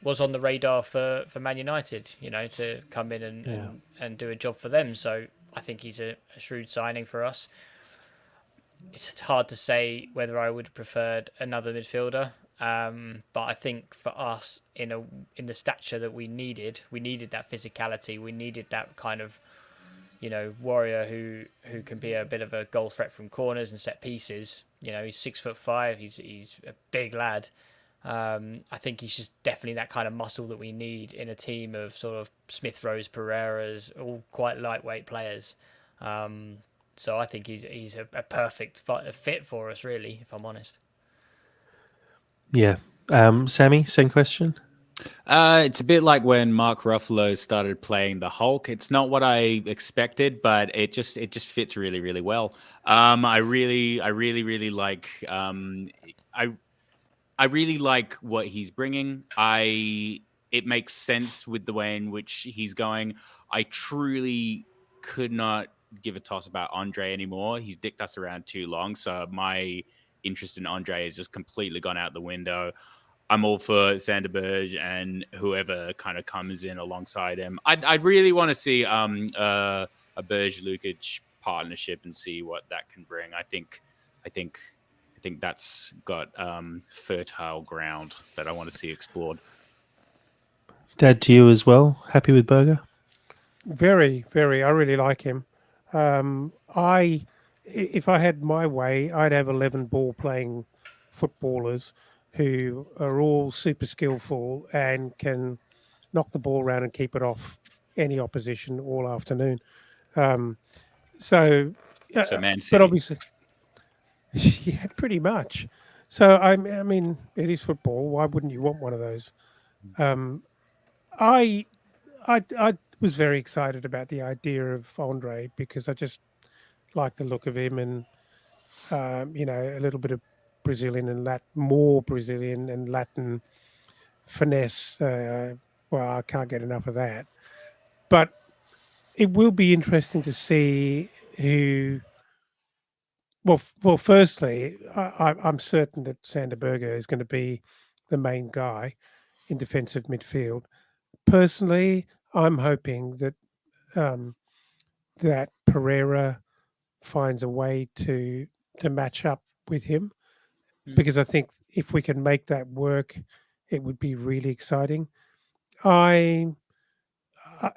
was on the radar for Man United, to come in and do a job for them. So I think he's a shrewd signing for us. It's hard to say whether I would have preferred another midfielder, but I think for us, in the stature that we needed that physicality, we needed that kind of warrior who can be a bit of a goal threat from corners and set pieces. He's 6'5". He's a big lad. I think he's just definitely that kind of muscle that we need in a team of sort of Smith Rose, Pereiras, all quite lightweight players. So I think he's a perfect fit for us, really, if I'm honest. Yeah. Sammy, same question. It's a bit like when Mark Ruffalo started playing the Hulk. It's not what I expected, but it just fits really, really well. I really like. I really like what he's bringing. It makes sense with the way in which he's going. I truly could not give a toss about Andre anymore. He's dicked us around too long, so my interest in Andre has just completely gone out the window. I'm all for Sander Berge and whoever kind of comes in alongside him. I'd really want to see a Berge Lukic partnership and see what that can bring. I think that's got fertile ground that I want to see explored. Dad, to you as well. Happy with Berger? Very, very. I really like him. If I had my way, I'd have 11 ball playing footballers who are all super skillful and can knock the ball around and keep it off any opposition all afternoon. Um, so, So Man but City. obviously, yeah, pretty much. So I mean, it is football. Why wouldn't you want one of those? Um, I, I was very excited about the idea of Andre because I just like the look of him, and a little bit of Brazilian and more Brazilian and Latin finesse. Well, I can't get enough of that. But it will be interesting to see who. Well, firstly, I'm certain that Sanderberger is going to be the main guy in defensive midfield. Personally, I'm hoping um, that Pereira finds a way to match up with him, because I think if we can make that work, it would be really exciting. I,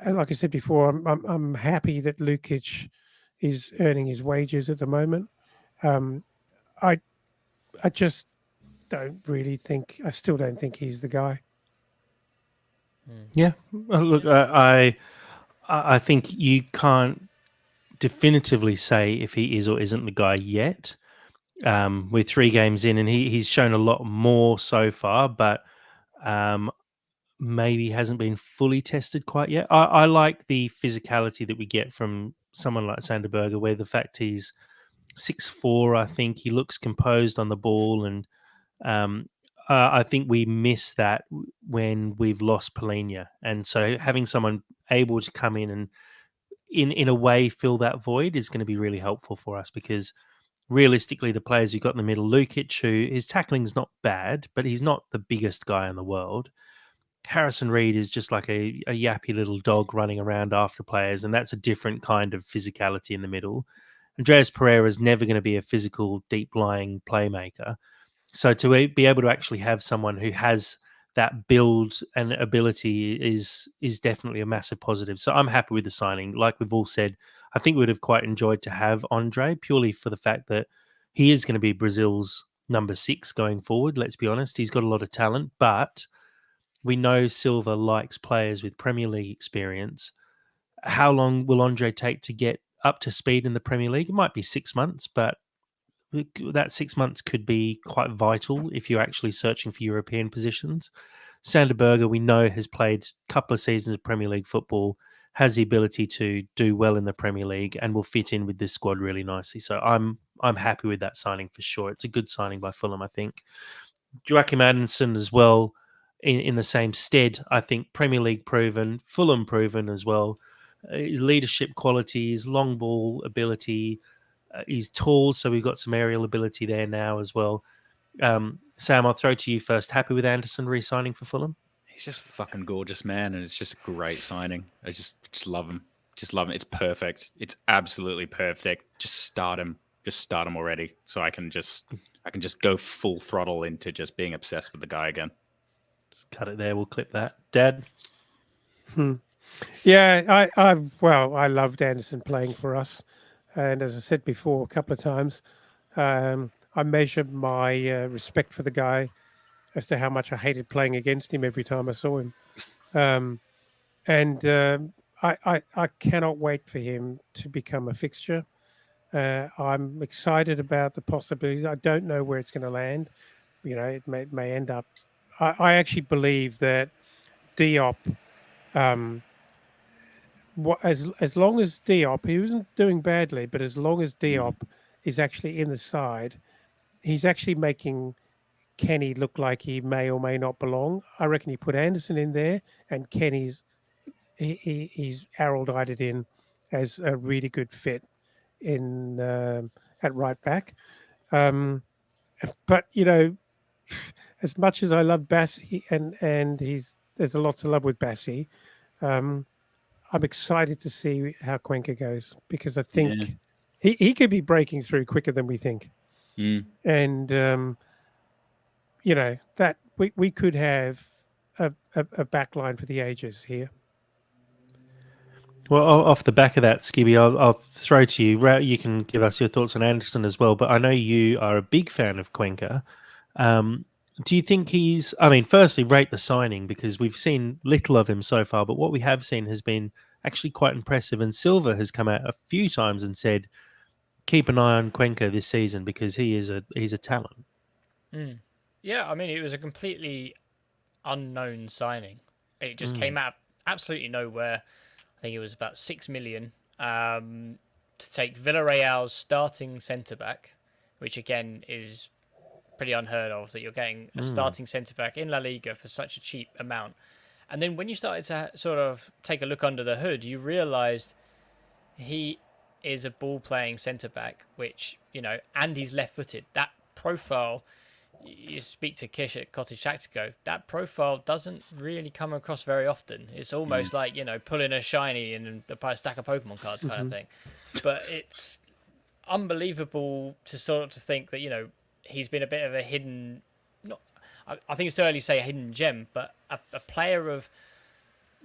like I said before, I'm happy that Lukic is earning his wages at the moment. Um, I I just don't really think. I still don't think he's the guy. Yeah, well, look, I think you can't definitively say if he is or isn't the guy yet. We're 3 games in, and he's shown a lot more so far, but um, maybe hasn't been fully tested quite yet. I like the physicality that we get from someone like Sanderberger, where the fact he's 6'4", I think he looks composed on the ball, and um, I think we miss that when we've lost Polina, and so having someone able to come in and in a way fill that void is going to be really helpful for us, because realistically, the players you got in the middle, Lukic, who his tackling's not bad, but he's not the biggest guy in the world. Harrison Reed is just like a yappy little dog running around after players, and that's a different kind of physicality in the middle. Andreas Pereira is never going to be a physical, deep lying playmaker. So to be able to actually have someone who has that build and ability is definitely a massive positive. So I'm happy with the signing. Like we've all said, I think we would have quite enjoyed to have Andre, purely for the fact that he is going to be Brazil's number 6 going forward. Let's be honest, he's got a lot of talent, but we know Silva likes players with Premier League experience. How long will Andre take to get up to speed in the Premier League? It might be 6 months, but that 6 months could be quite vital if you're actually searching for European positions. Sanderberger, we know, has played a couple of seasons of Premier League football, has the ability to do well in the Premier League, and will fit in with this squad really nicely. So I'm happy with that signing for sure. It's a good signing by Fulham, I think. Joachim Anderson as well, in the same stead. I think Premier League proven, Fulham proven as well. Leadership qualities, long ball ability. He's tall, so we've got some aerial ability there now as well. Sam, I'll throw to you first. Happy with Anderson re-signing for Fulham? He's just fucking gorgeous, man, and it's just a great signing. I just love him. Just love him. It's perfect. It's absolutely perfect. Just start him. Just start him already, so I can just go full throttle into just being obsessed with the guy again. Just cut it there. We'll clip that. Dad? Yeah, I loved Anderson playing for us, and as I said before a couple of times, I measured my respect for the guy as to how much I hated playing against him every time I saw him. And I cannot wait for him to become a fixture. I'm excited about the possibilities. I don't know where it's going to land. It may end up. I actually believe that Diop, as long as Diop, he wasn't doing badly, but as long as Diop is actually in the side, he's actually making Kenny look like he may or may not belong. I reckon you put Anderson in there, and Kenny's he's Harold-eyed it in as a really good fit in at right back. But as much as I love Bassi, and there's a lot to love with Bassi, I'm excited to see how Cuenca goes, because I think he could be breaking through quicker than we think. And that we could have a back line for the ages here. Well, off the back of that, Skibby, I'll throw to you. You can give us your thoughts on Anderson as well, but I know you are a big fan of Cuenca. Um, do you think he's? I mean, firstly, rate the signing because we've seen little of him so far, but what we have seen has been actually quite impressive. And Silva has come out a few times and said, "Keep an eye on Cuenca this season because he's a talent." Mm. Yeah, I mean, it was a completely unknown signing. It just Mm, came out of absolutely nowhere. I think it was about 6 million to take Villarreal's starting centre back, which again is pretty unheard of that you're getting a mm, starting centre back in La Liga for such a cheap amount. And then when you started to sort of take a look under the hood, you realised he is a ball playing centre back, which, and he's left footed. That profile, you speak to Kish at Cottage Tactico, that profile doesn't really come across very often. It's almost like, pulling a shiny in a stack of Pokemon cards kind of Mhm. thing. But it's unbelievable to sort of think that, he's been a bit of a hidden, not, I think it's too early to say a hidden gem, but a player of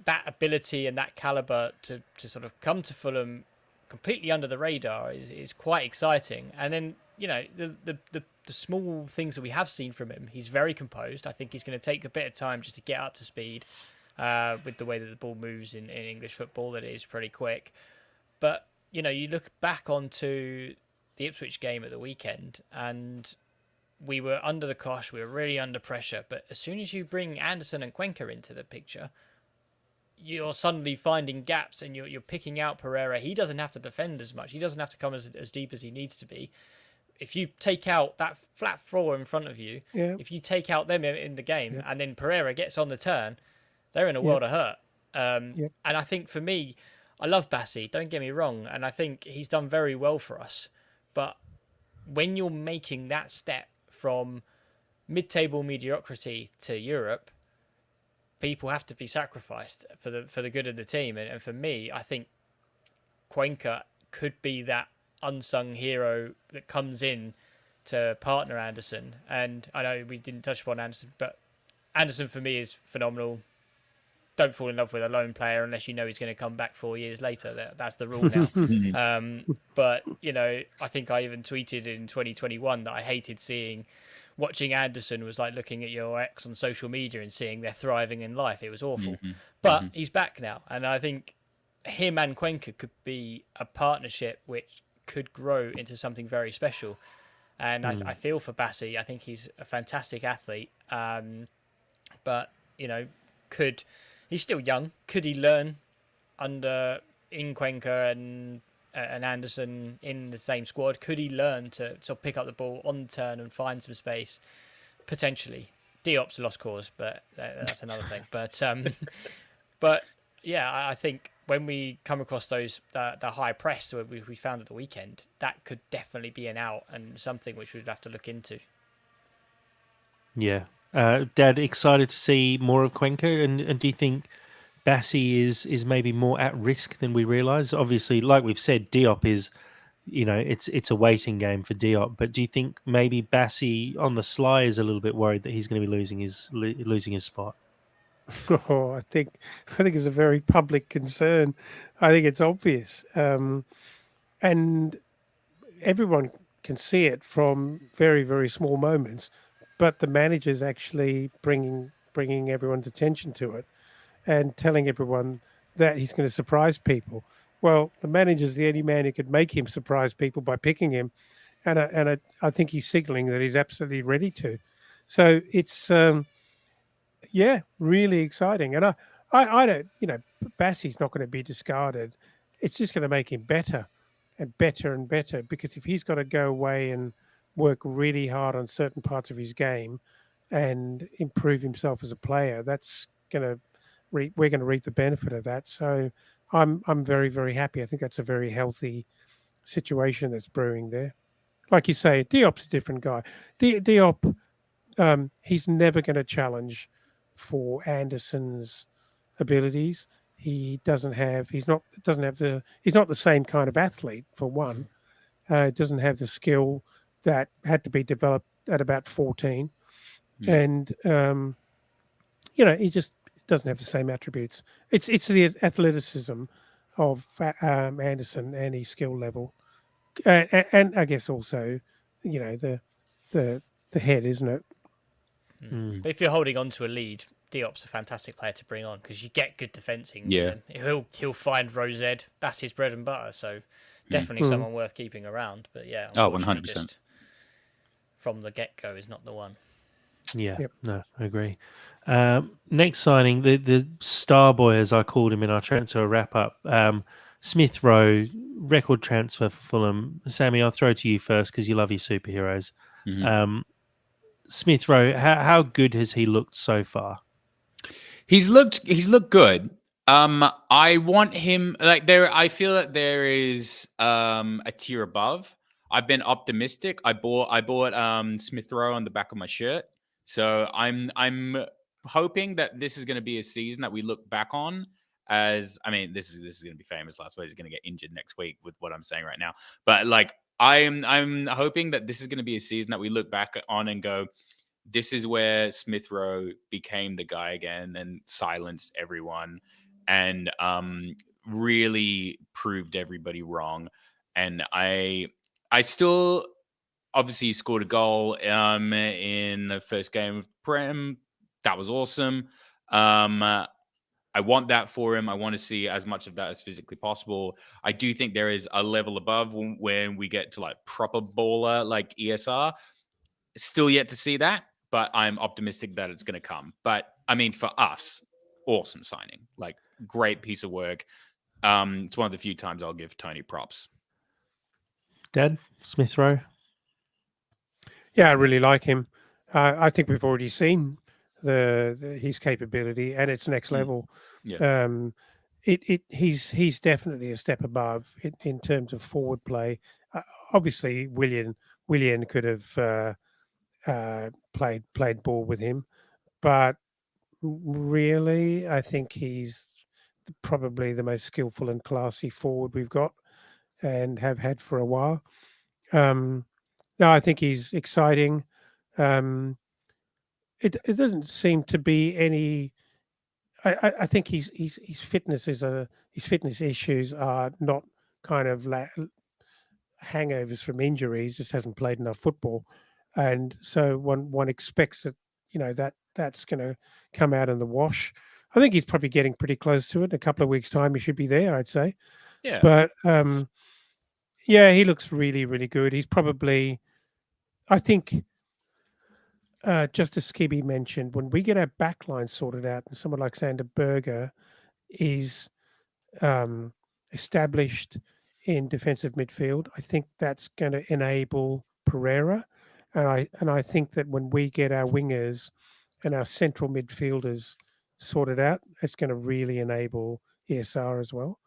that ability and that caliber to sort of come to Fulham completely under the radar is quite exciting. And then the small things that we have seen from him, he's very composed. I think he's going to take a bit of time just to get up to speed with the way that the ball moves in English football. That it is pretty quick. But you look back onto the Ipswich game at the weekend, and we were under the cosh. We were really under pressure. But as soon as you bring Anderson and Cuenca into the picture, you're suddenly finding gaps and you're picking out Pereira. He doesn't have to defend as much. He doesn't have to come as deep as he needs to be. If you take out that flat floor in front of you, Yeah, if you take out them in the game, yep, and then Pereira gets on the turn, they're in a yep, world of hurt. yep. And I think for me, I love Bassi, don't get me wrong, and I think he's done very well for us. But when you're making that step from mid-table mediocrity to Europe, people have to be sacrificed for the good of the team. And for me, I think Cuenca could be that unsung hero that comes in to partner Anderson. And I know we didn't touch upon Anderson, but Anderson for me is phenomenal. Don't fall in love with a lone player unless you know he's going to come back 4 years later. That's the rule now. But I think I even tweeted in 2021 that I hated watching Anderson was like looking at your ex on social media and seeing they're thriving in life. It was awful. But he's back now. And I think him and Cuenca could be a partnership which could grow into something very special. And I feel for Bassi. I think he's a fantastic athlete. But, could he's still young. Could he learn under in Cuenca and Anderson in the same squad? Could he learn to sort of pick up the ball on the turn and find some space? Potentially. Diop's a lost cause, but that's another thing. But yeah, I think when we come across those the high press that we found at the weekend, that could definitely be an out and something which we'd have to look into. yeah. Dad, excited to see more of Cuenca, and do you think Bassi is maybe more at risk than we realise? Obviously, like we've said, Diop is, it's a waiting game for Diop. But do you think maybe Bassi on the sly is a little bit worried that he's going to be losing his spot? Oh, I think it's a very public concern. I think it's obvious, and everyone can see it from very very small moments. But the manager's actually bringing everyone's attention to it and telling everyone that he's going to surprise people. Well, the manager's the only man who could make him surprise people by picking him, and I think he's signalling that he's absolutely ready to. So it's yeah, really exciting. And I don't, Bassie's not going to be discarded. It's just going to make him better and better and better because if he's got to go away and work really hard on certain parts of his game and improve himself as a player, that's going to we're going to reap the benefit of that. So I'm very very happy. I think that's a very healthy situation that's brewing there. Like you say, Diop's a different guy. Diop, he's never going to challenge for Anderson's abilities. He doesn't have. He's not. Doesn't have the. He's not the same kind of athlete. For one, doesn't have the skill that had to be developed at about 14, and he just doesn't have the same attributes. It's the athleticism of Anderson and his skill level, and I guess also, the the head, isn't it? But if you're holding on to a lead, Diop's a fantastic player to bring on because you get good defending with Yeah. him. He'll find Rosed. That's his bread and butter. So definitely Mm. someone worth keeping around. But yeah, Oh, unfortunately, 100%. just from the get go is not the one. Yeah, Yep. no, I agree. Next signing, the star boy, as I called him in our transfer wrap up, Smith Rowe, record transfer for Fulham. Sammy, I'll throw to you first because you love your superheroes. Mhm. Smith Rowe, how good has he looked so far? He's looked good. I want him like there. I feel that there is a tier above. I've been optimistic. I bought Smith Rowe on the back of my shirt. So I'm hoping that this is going to be a season that we look back on as, I mean, this is going to be famous last week. He's going to get injured next week with what I'm saying right now. But like I'm hoping that this is going to be a season that we look back on and go, this is where Smith Rowe became the guy again and silenced everyone and really proved everybody wrong. And I still obviously scored a goal in the first game of Prem. That was awesome. I want that for him. I want to see as much of that as physically possible. I do think there is a level above when we get to like proper baller like ESR. Still yet to see that, but I'm optimistic that it's going to come. But I mean, for us, awesome signing, like great piece of work. It's one of the few times I'll give Tony props. Dad, Smith Rowe? Yeah, I really like him. I think we've already seen his capability, and it's next level. Yeah. He's definitely a step above in terms of forward play. Obviously, Willian could have played ball with him, but really, I think he's probably the most skillful and classy forward we've got and have had for a while. No, I think he's exciting. Um, it doesn't seem to be any. I think his fitness his fitness issues are not kind of hangovers from injuries. Just hasn't played enough football, and so one expects that that's going to come out in the wash. I think he's probably getting pretty close to it. In a couple of weeks' time, he should be there, I'd say. Yeah. But yeah, he looks really, really good. He's probably, I think, just as Skibby mentioned, when we get our backline sorted out and someone like Sander Berger is um, established in defensive midfield, I think that's going to enable Pereira. And I think that when we get our wingers and our central midfielders sorted out, it's going to really enable ESR as well.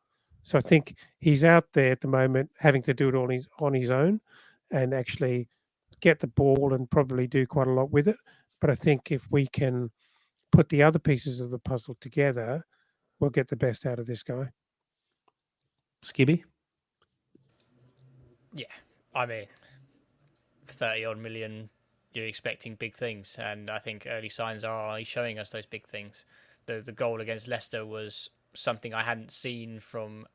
So I think he's out there at the moment having to do it on his own and actually get the ball and probably do quite a lot with it. But I think if we can put the other pieces of the puzzle together, we'll get the best out of this guy. Skibby? Yeah, I mean, 30 odd million, you're expecting big things, and I think early signs are showing us those big things. The goal against Leicester was something I hadn't seen from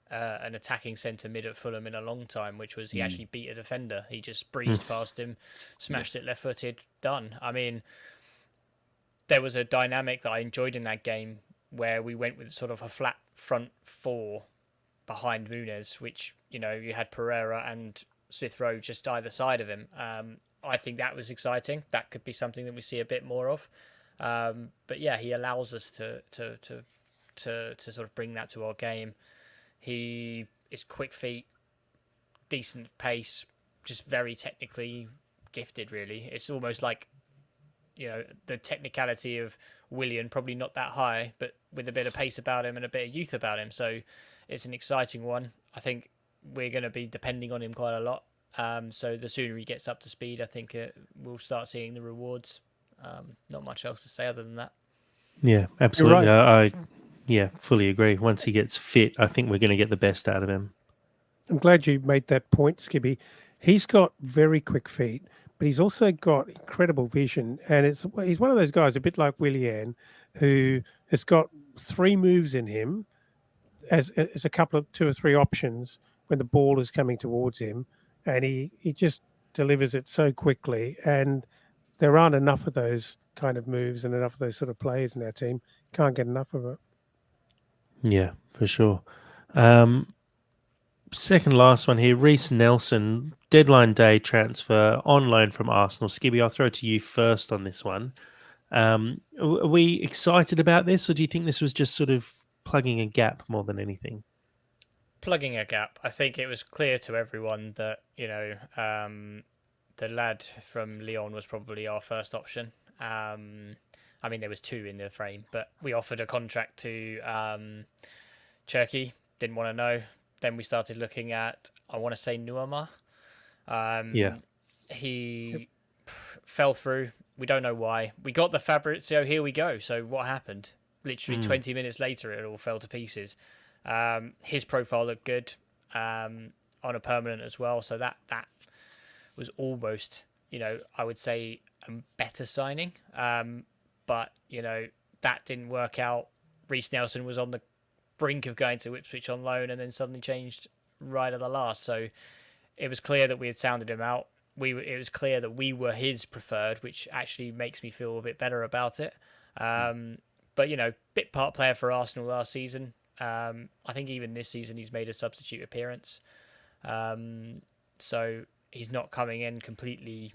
an attacking centre mid at Fulham in a long time, which was he actually beat a defender. He just breezed past him, smashed it left footed, done. I mean, there was a dynamic that I enjoyed in that game where we went with sort of a flat front four behind Muniz, which, you had Pereira and Smith Rowe just either side of him. I think that was exciting. That could be something that we see a bit more of. But yeah, he allows us to sort of bring that to our game. He is quick feet, decent pace, just very technically gifted, really. It's almost like, the technicality of Willian, probably not that high, but with a bit of pace about him and a bit of youth about him. So it's an exciting one. I think we're going to be depending on him quite a lot. So the sooner he gets up to speed, I think we'll start seeing the rewards. Not much else to say other than that. Yeah, absolutely. right. I fully agree. Once he gets fit, I think we're going to get the best out of him. I'm glad you made that point, Skibby. He's got very quick feet, but he's also got incredible vision. And he's one of those guys, a bit like Willian, who has got 3 moves in him as a couple of 2 or 3 options when the ball is coming towards him, and he just delivers it so quickly. And there aren't enough of those kind of moves and enough of those sort of players in our team. Can't get enough of it. Yeah, for sure. Um, Second last one here, Reece Nelson, deadline day transfer on loan from Arsenal. Skibby, I'll throw it to you first on this one. Are we excited about this, or do you think this was just sort of plugging a gap more than anything? Plugging a gap. I think it was clear to everyone that the lad from Lyon was probably our first option. I mean, there was 2 in the frame, but we offered a contract to Turkey. Didn't want to know. Then we started looking at, I want to say, Nuama. Yeah. He fell through. We don't know why. We got the Fabrizio. Here we go. So what happened? Literally 20 minutes later, it all fell to pieces. His profile looked good on a permanent as well. So that was almost, I would say a better signing. But, that didn't work out. Reece Nelson was on the brink of going to Ipswich on loan and then suddenly changed right at the last. So it was clear that we had sounded him out. It was clear that we were his preferred, which actually makes me feel a bit better about it. But, bit part player for Arsenal last season. I think even this season he's made a substitute appearance. So he's not coming in completely,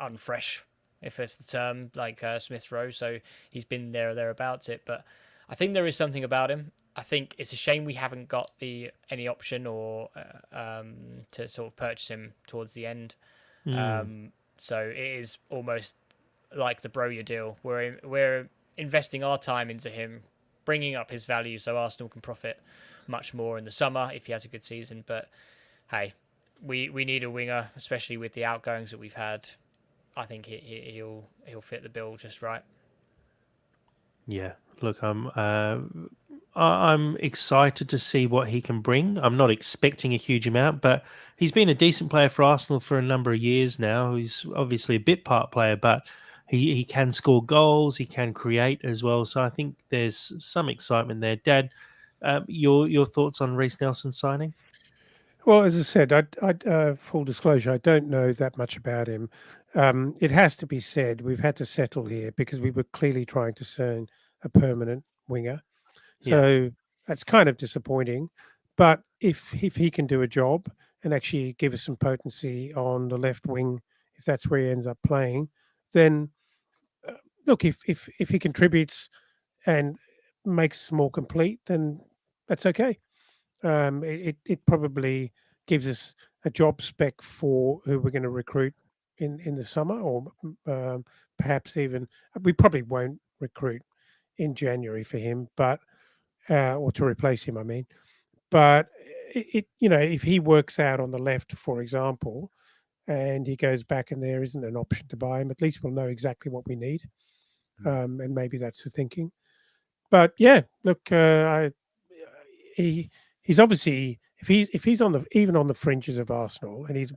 unfresh, if it's the term, like Smith Rowe. So he's been there or thereabouts it. But I think there is something about him. I think it's a shame we haven't got any option or to sort of purchase him towards the end. So it is almost like the Broja deal. We're investing our time into him, bringing up his value so Arsenal can profit much more in the summer if he has a good season. But hey, we need a winger, especially with the outgoings that we've had. I think he'll fit the bill just right. Yeah, look, I'm excited to see what he can bring. I'm not expecting a huge amount, but he's been a decent player for Arsenal for a number of years now. He's obviously a bit part player, but he can score goals. He can create as well. So I think there's some excitement there. Dad, your thoughts on Reece Nelson signing? Well, as I said, full disclosure, I don't know that much about him. It has to be said, we've had to settle here because we were clearly trying to sign a permanent winger. Yeah. So that's kind of disappointing. But if he can do a job and actually give us some potency on the left wing, if that's where he ends up playing, then look, if he contributes and makes us more complete, then that's okay. It probably gives us a job spec for who we're going to recruit in the summer, or perhaps even we probably won't recruit in January for him, but or to replace him, I mean. But if he works out on the left, for example, and he goes back and there isn't an option to buy him, at least we'll know exactly what we need, and maybe that's the thinking. But yeah, look, he he's obviously if he's on the even on the fringes of Arsenal, and he's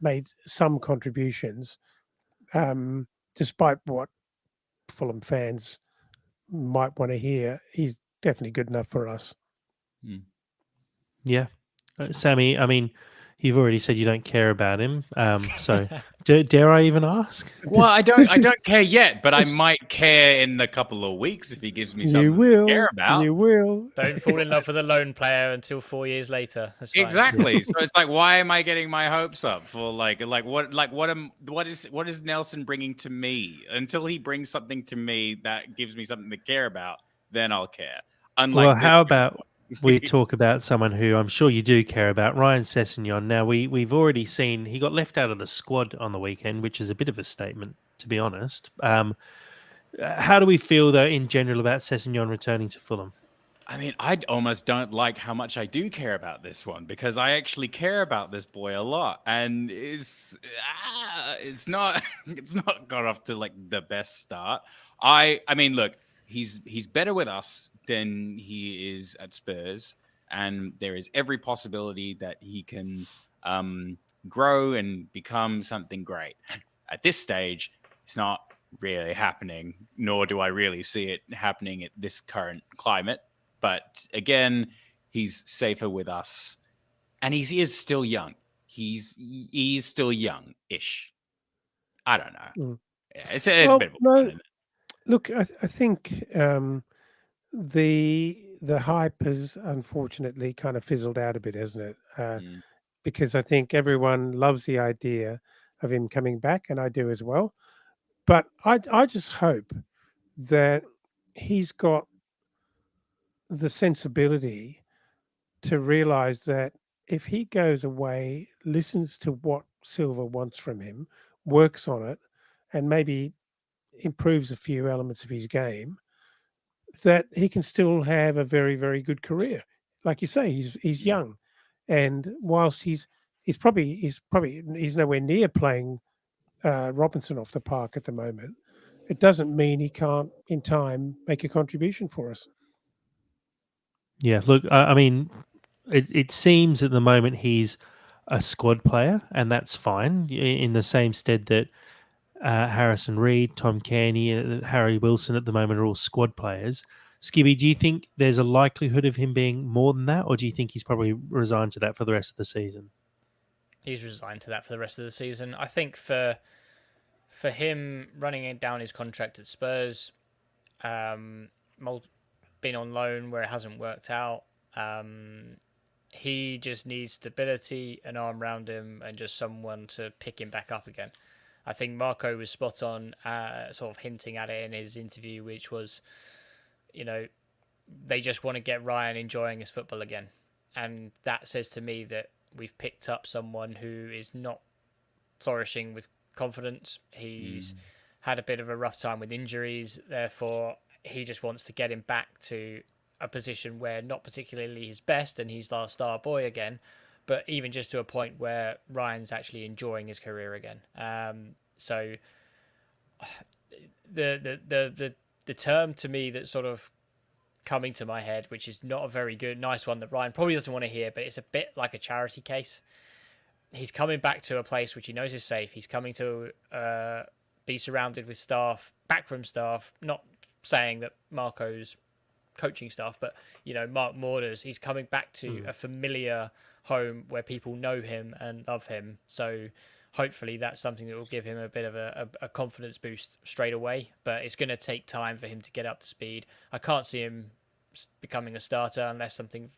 made some contributions, despite what Fulham fans might want to hear, he's definitely good enough for us. Yeah. Sammy, I mean, you've already said you don't care about him. So dare I even ask? Well, I don't care yet, but I might care in a couple of weeks if he gives me something to care about. You will. Don't fall in love with a lone player until 4 years later. That's fine. Exactly. So it's like, why am I getting my hopes up for what is Nelson bringing to me? Until he brings something to me that gives me something to care about, then I'll care. Well, how about we talk about someone who I'm sure you do care about, Ryan Sessegnon. Now, we've already seen he got left out of the squad on the weekend, which is a bit of a statement, to be honest. How do we feel, though, in general about Sessegnon returning to Fulham? I mean, I almost don't like how much I do care about this one, because I actually care about this boy a lot, and it's not got off to like the best start. I mean, look, he's better with us than he is at Spurs, and there is every possibility that he can grow and become something great. At this stage, it's not really happening, nor do I really see it happening at this current climate. But again, he's safer with us, and he is still young. He's still young-ish. I don't know. Mm. Yeah, it's a Well, bit of a no, fun, isn't it? look, I think the hype has unfortunately kind of fizzled out a bit, hasn't it? Mm, Because I think everyone loves the idea of him coming back, and I do as well. But I just hope that he's got the sensibility to realize that if he goes away, listens to what Silver wants from him, works on it, and maybe improves a few elements of his game, that he can still have a very, very good career. Like you say, he's mm. young, and whilst he's nowhere near playing Robinson off the park at the moment, it doesn't mean he can't in time make a contribution for us. Yeah, look, I mean, it seems at the moment he's a squad player, and that's fine. In the same stead that Harrison Reed, Tom Caney, Harry Wilson at the moment are all squad players. Skibby, do you think there's a likelihood of him being more than that, or do you think he's probably resigned to that for the rest of the season? He's resigned to that for the rest of the season. I think for him running down his contract at Spurs, um, been on loan where it hasn't worked out. He just needs stability, an arm around him, and just someone to pick him back up again. I think Marco was spot on, sort of hinting at it in his interview, which was, you know, they just want to get Ryan enjoying his football again. And that says to me that we've picked up someone who is not flourishing with confidence. He's had a bit of a rough time with injuries, therefore he just wants to get him back to a position where not particularly his best and he's our star boy again, but even just to a point where Ryan's actually enjoying his career again. So the term to me that sort of coming to my head, which is not a very good, nice one that Ryan probably doesn't want to hear, but it's a bit like a charity case. He's coming back to a place which he knows is safe. He's coming to be surrounded with staff, backroom staff. Not saying that Marco's coaching staff, but Mark Morders. He's coming back to a familiar home where people know him and love him. So hopefully that's something that will give him a bit of a confidence boost straight away. But it's going to take time for him to get up to speed. I can't see him becoming a starter unless something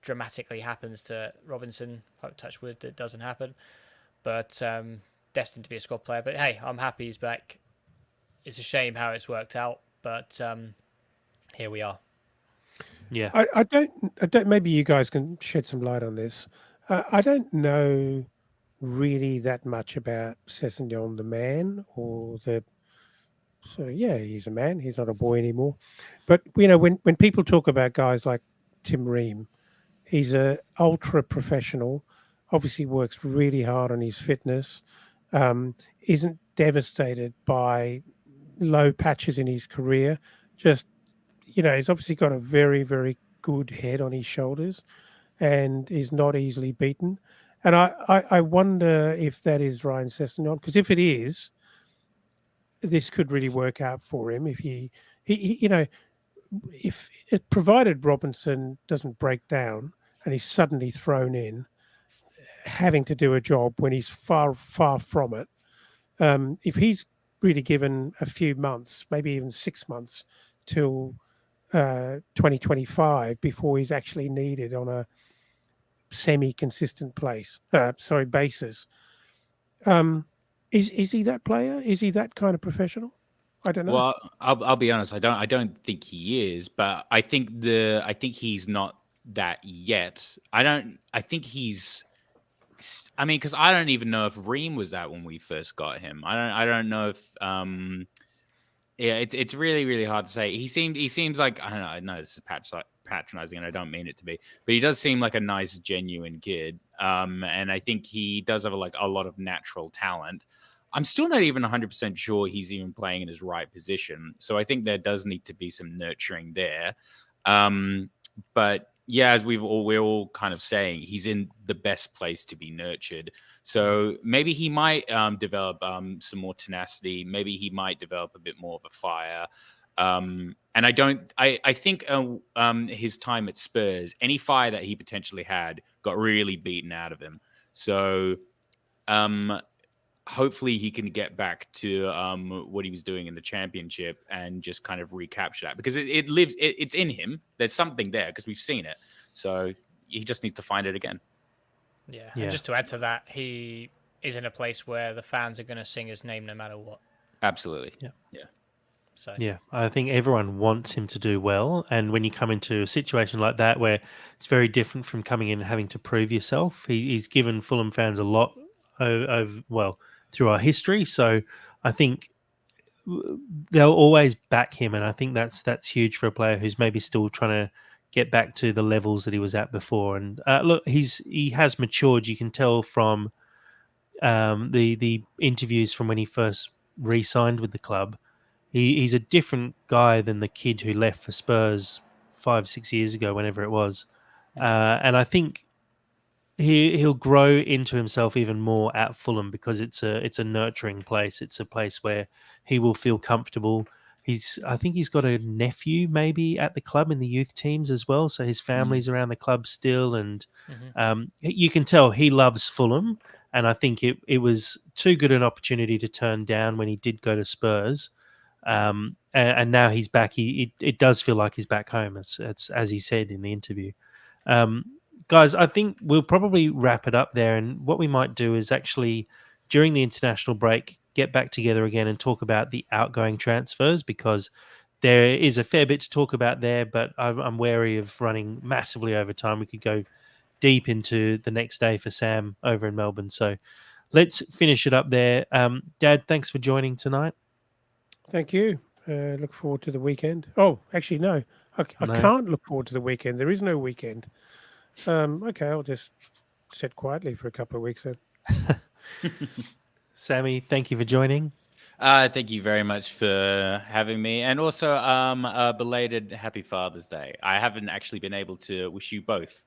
dramatically happens to Robinson. Touch wood, that doesn't happen. But destined to be a squad player. But hey, I'm happy he's back. It's a shame how it's worked out, but here we are. Yeah. I don't. Maybe you guys can shed some light on this. I don't know really that much about Sessegnon, the man, or the. So yeah, he's a man. He's not a boy anymore. But when people talk about guys like Tim Ream, he's a ultra professional. Obviously, works really hard on his fitness. Isn't devastated by low patches in his career. Just he's obviously got a very, very good head on his shoulders and is not easily beaten. And I wonder if that is Ryan Sessegnon, because if it is, this could really work out for him if he if it provided Robinson doesn't break down and he's suddenly thrown in, having to do a job when he's far, far from it. If he's really given a few months, maybe even 6 months till 2025 before he's actually needed on a semi-consistent basis. Is he that player? Is he that kind of professional? I don't know. Well, I'll be honest. I don't think he is, but I think he's not that yet. I think he's. I mean, because I don't even know if Ream was that when we first got him. I don't know if. Yeah, it's really, really hard to say. He seems like, I don't know. I know this is patronizing, and I don't mean it to be, but he does seem like a nice, genuine kid. And I think he does have a lot of natural talent. I'm still not even 100% sure he's even playing in his right position. So I think there does need to be some nurturing there. But yeah, as we're all kind of saying, he's in the best place to be nurtured. So maybe he might develop some more tenacity. Maybe he might develop a bit more of a fire. And I think his time at Spurs, any fire that he potentially had, got really beaten out of him. So hopefully he can get back to what he was doing in the Championship and just kind of recapture that, because it lives, it's in him. There's something there because we've seen it. So he just needs to find it again. Yeah. Yeah. And just to add to that, he is in a place where the fans are going to sing his name no matter what. Absolutely. Yeah. Yeah. So Yeah, I think everyone wants him to do well. And when you come into a situation like that, where it's very different from coming in and having to prove yourself, he's given Fulham fans a lot well, through our history. So I think they'll always back him. And I think that's huge for a player who's maybe still trying to get back to the levels that he was at before. And look, he has matured. You can tell from the interviews from when he first re-signed with the club. He's a different guy than the kid who left for Spurs 5-6 years ago, whenever it was. And I think he'll grow into himself even more at Fulham, because it's a nurturing place. It's a place where he will feel comfortable. I think he's got a nephew maybe at the club in the youth teams as well, so his family's around the club still, and you can tell he loves Fulham. And I think it was too good an opportunity to turn down when he did go to Spurs. And now he's back. It does feel like he's back home. It's as he said in the interview. Um, Guys, I think we'll probably wrap it up there. And what we might do is actually, during the international break, get back together again and talk about the outgoing transfers, because there is a fair bit to talk about there. But I'm wary of running massively over time. We could go deep into the next day for Sam over in Melbourne. So let's finish it up there. Dad, thanks for joining tonight. Thank you. Look forward to the weekend. Oh, actually, no. I No? can't look forward to the weekend. There is no weekend. Okay, I'll just sit quietly for a couple of weeks then. Sammy, thank you for joining. Thank you very much for having me, and also a belated Happy Father's Day. I haven't actually been able to wish you both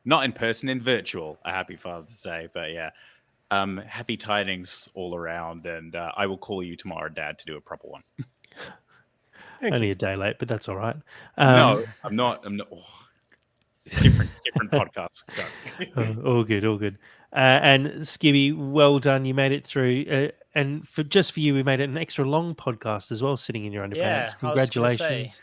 not in person, in virtual, a Happy Father's Day. But yeah, happy tidings all around, and I will call you tomorrow, Dad, to do a proper one. Only a day late, but that's all right. No, I'm not. Oh, different podcast. All good, all good. And Skibby, well done. You made it through. And for you, we made it an extra long podcast as well, sitting in your underpants. yeah, I was gonna Congratulations. say,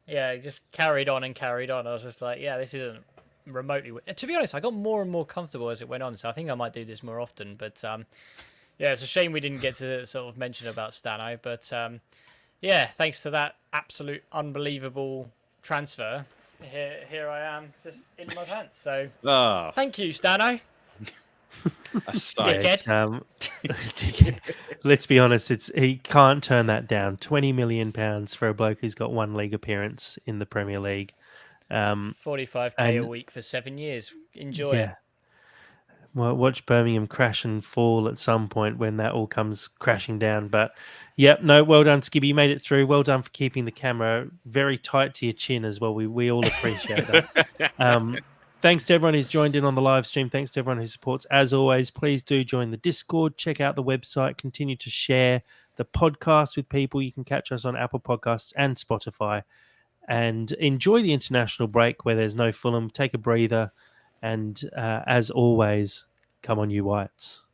yeah, it just carried on and carried on. I was just like, yeah, this isn't remotely. To be honest, I got more and more comfortable as it went on, so I think I might do this more often. But yeah, it's a shame we didn't get to sort of mention about Stano. But yeah, thanks to that absolute unbelievable transfer, here I am, just in my pants. So thank you, Stano. Dickhead. Let's be honest, he can't turn that down. £20 million for a bloke who's got one league appearance in the Premier League. 45k a week for 7 years. Enjoy it. Well, watch Birmingham crash and fall at some point when that all comes crashing down. But yeah, no, well done, Skibby. You made it through. Well done for keeping the camera very tight to your chin as well. We all appreciate that. Thanks to everyone who's joined in on the live stream. Thanks to everyone who supports. As always, please do join the Discord. Check out the website. Continue to share the podcast with people. You can catch us on Apple Podcasts and Spotify. And enjoy the international break where there's no Fulham. Take a breather. And as always, come on, you Whites.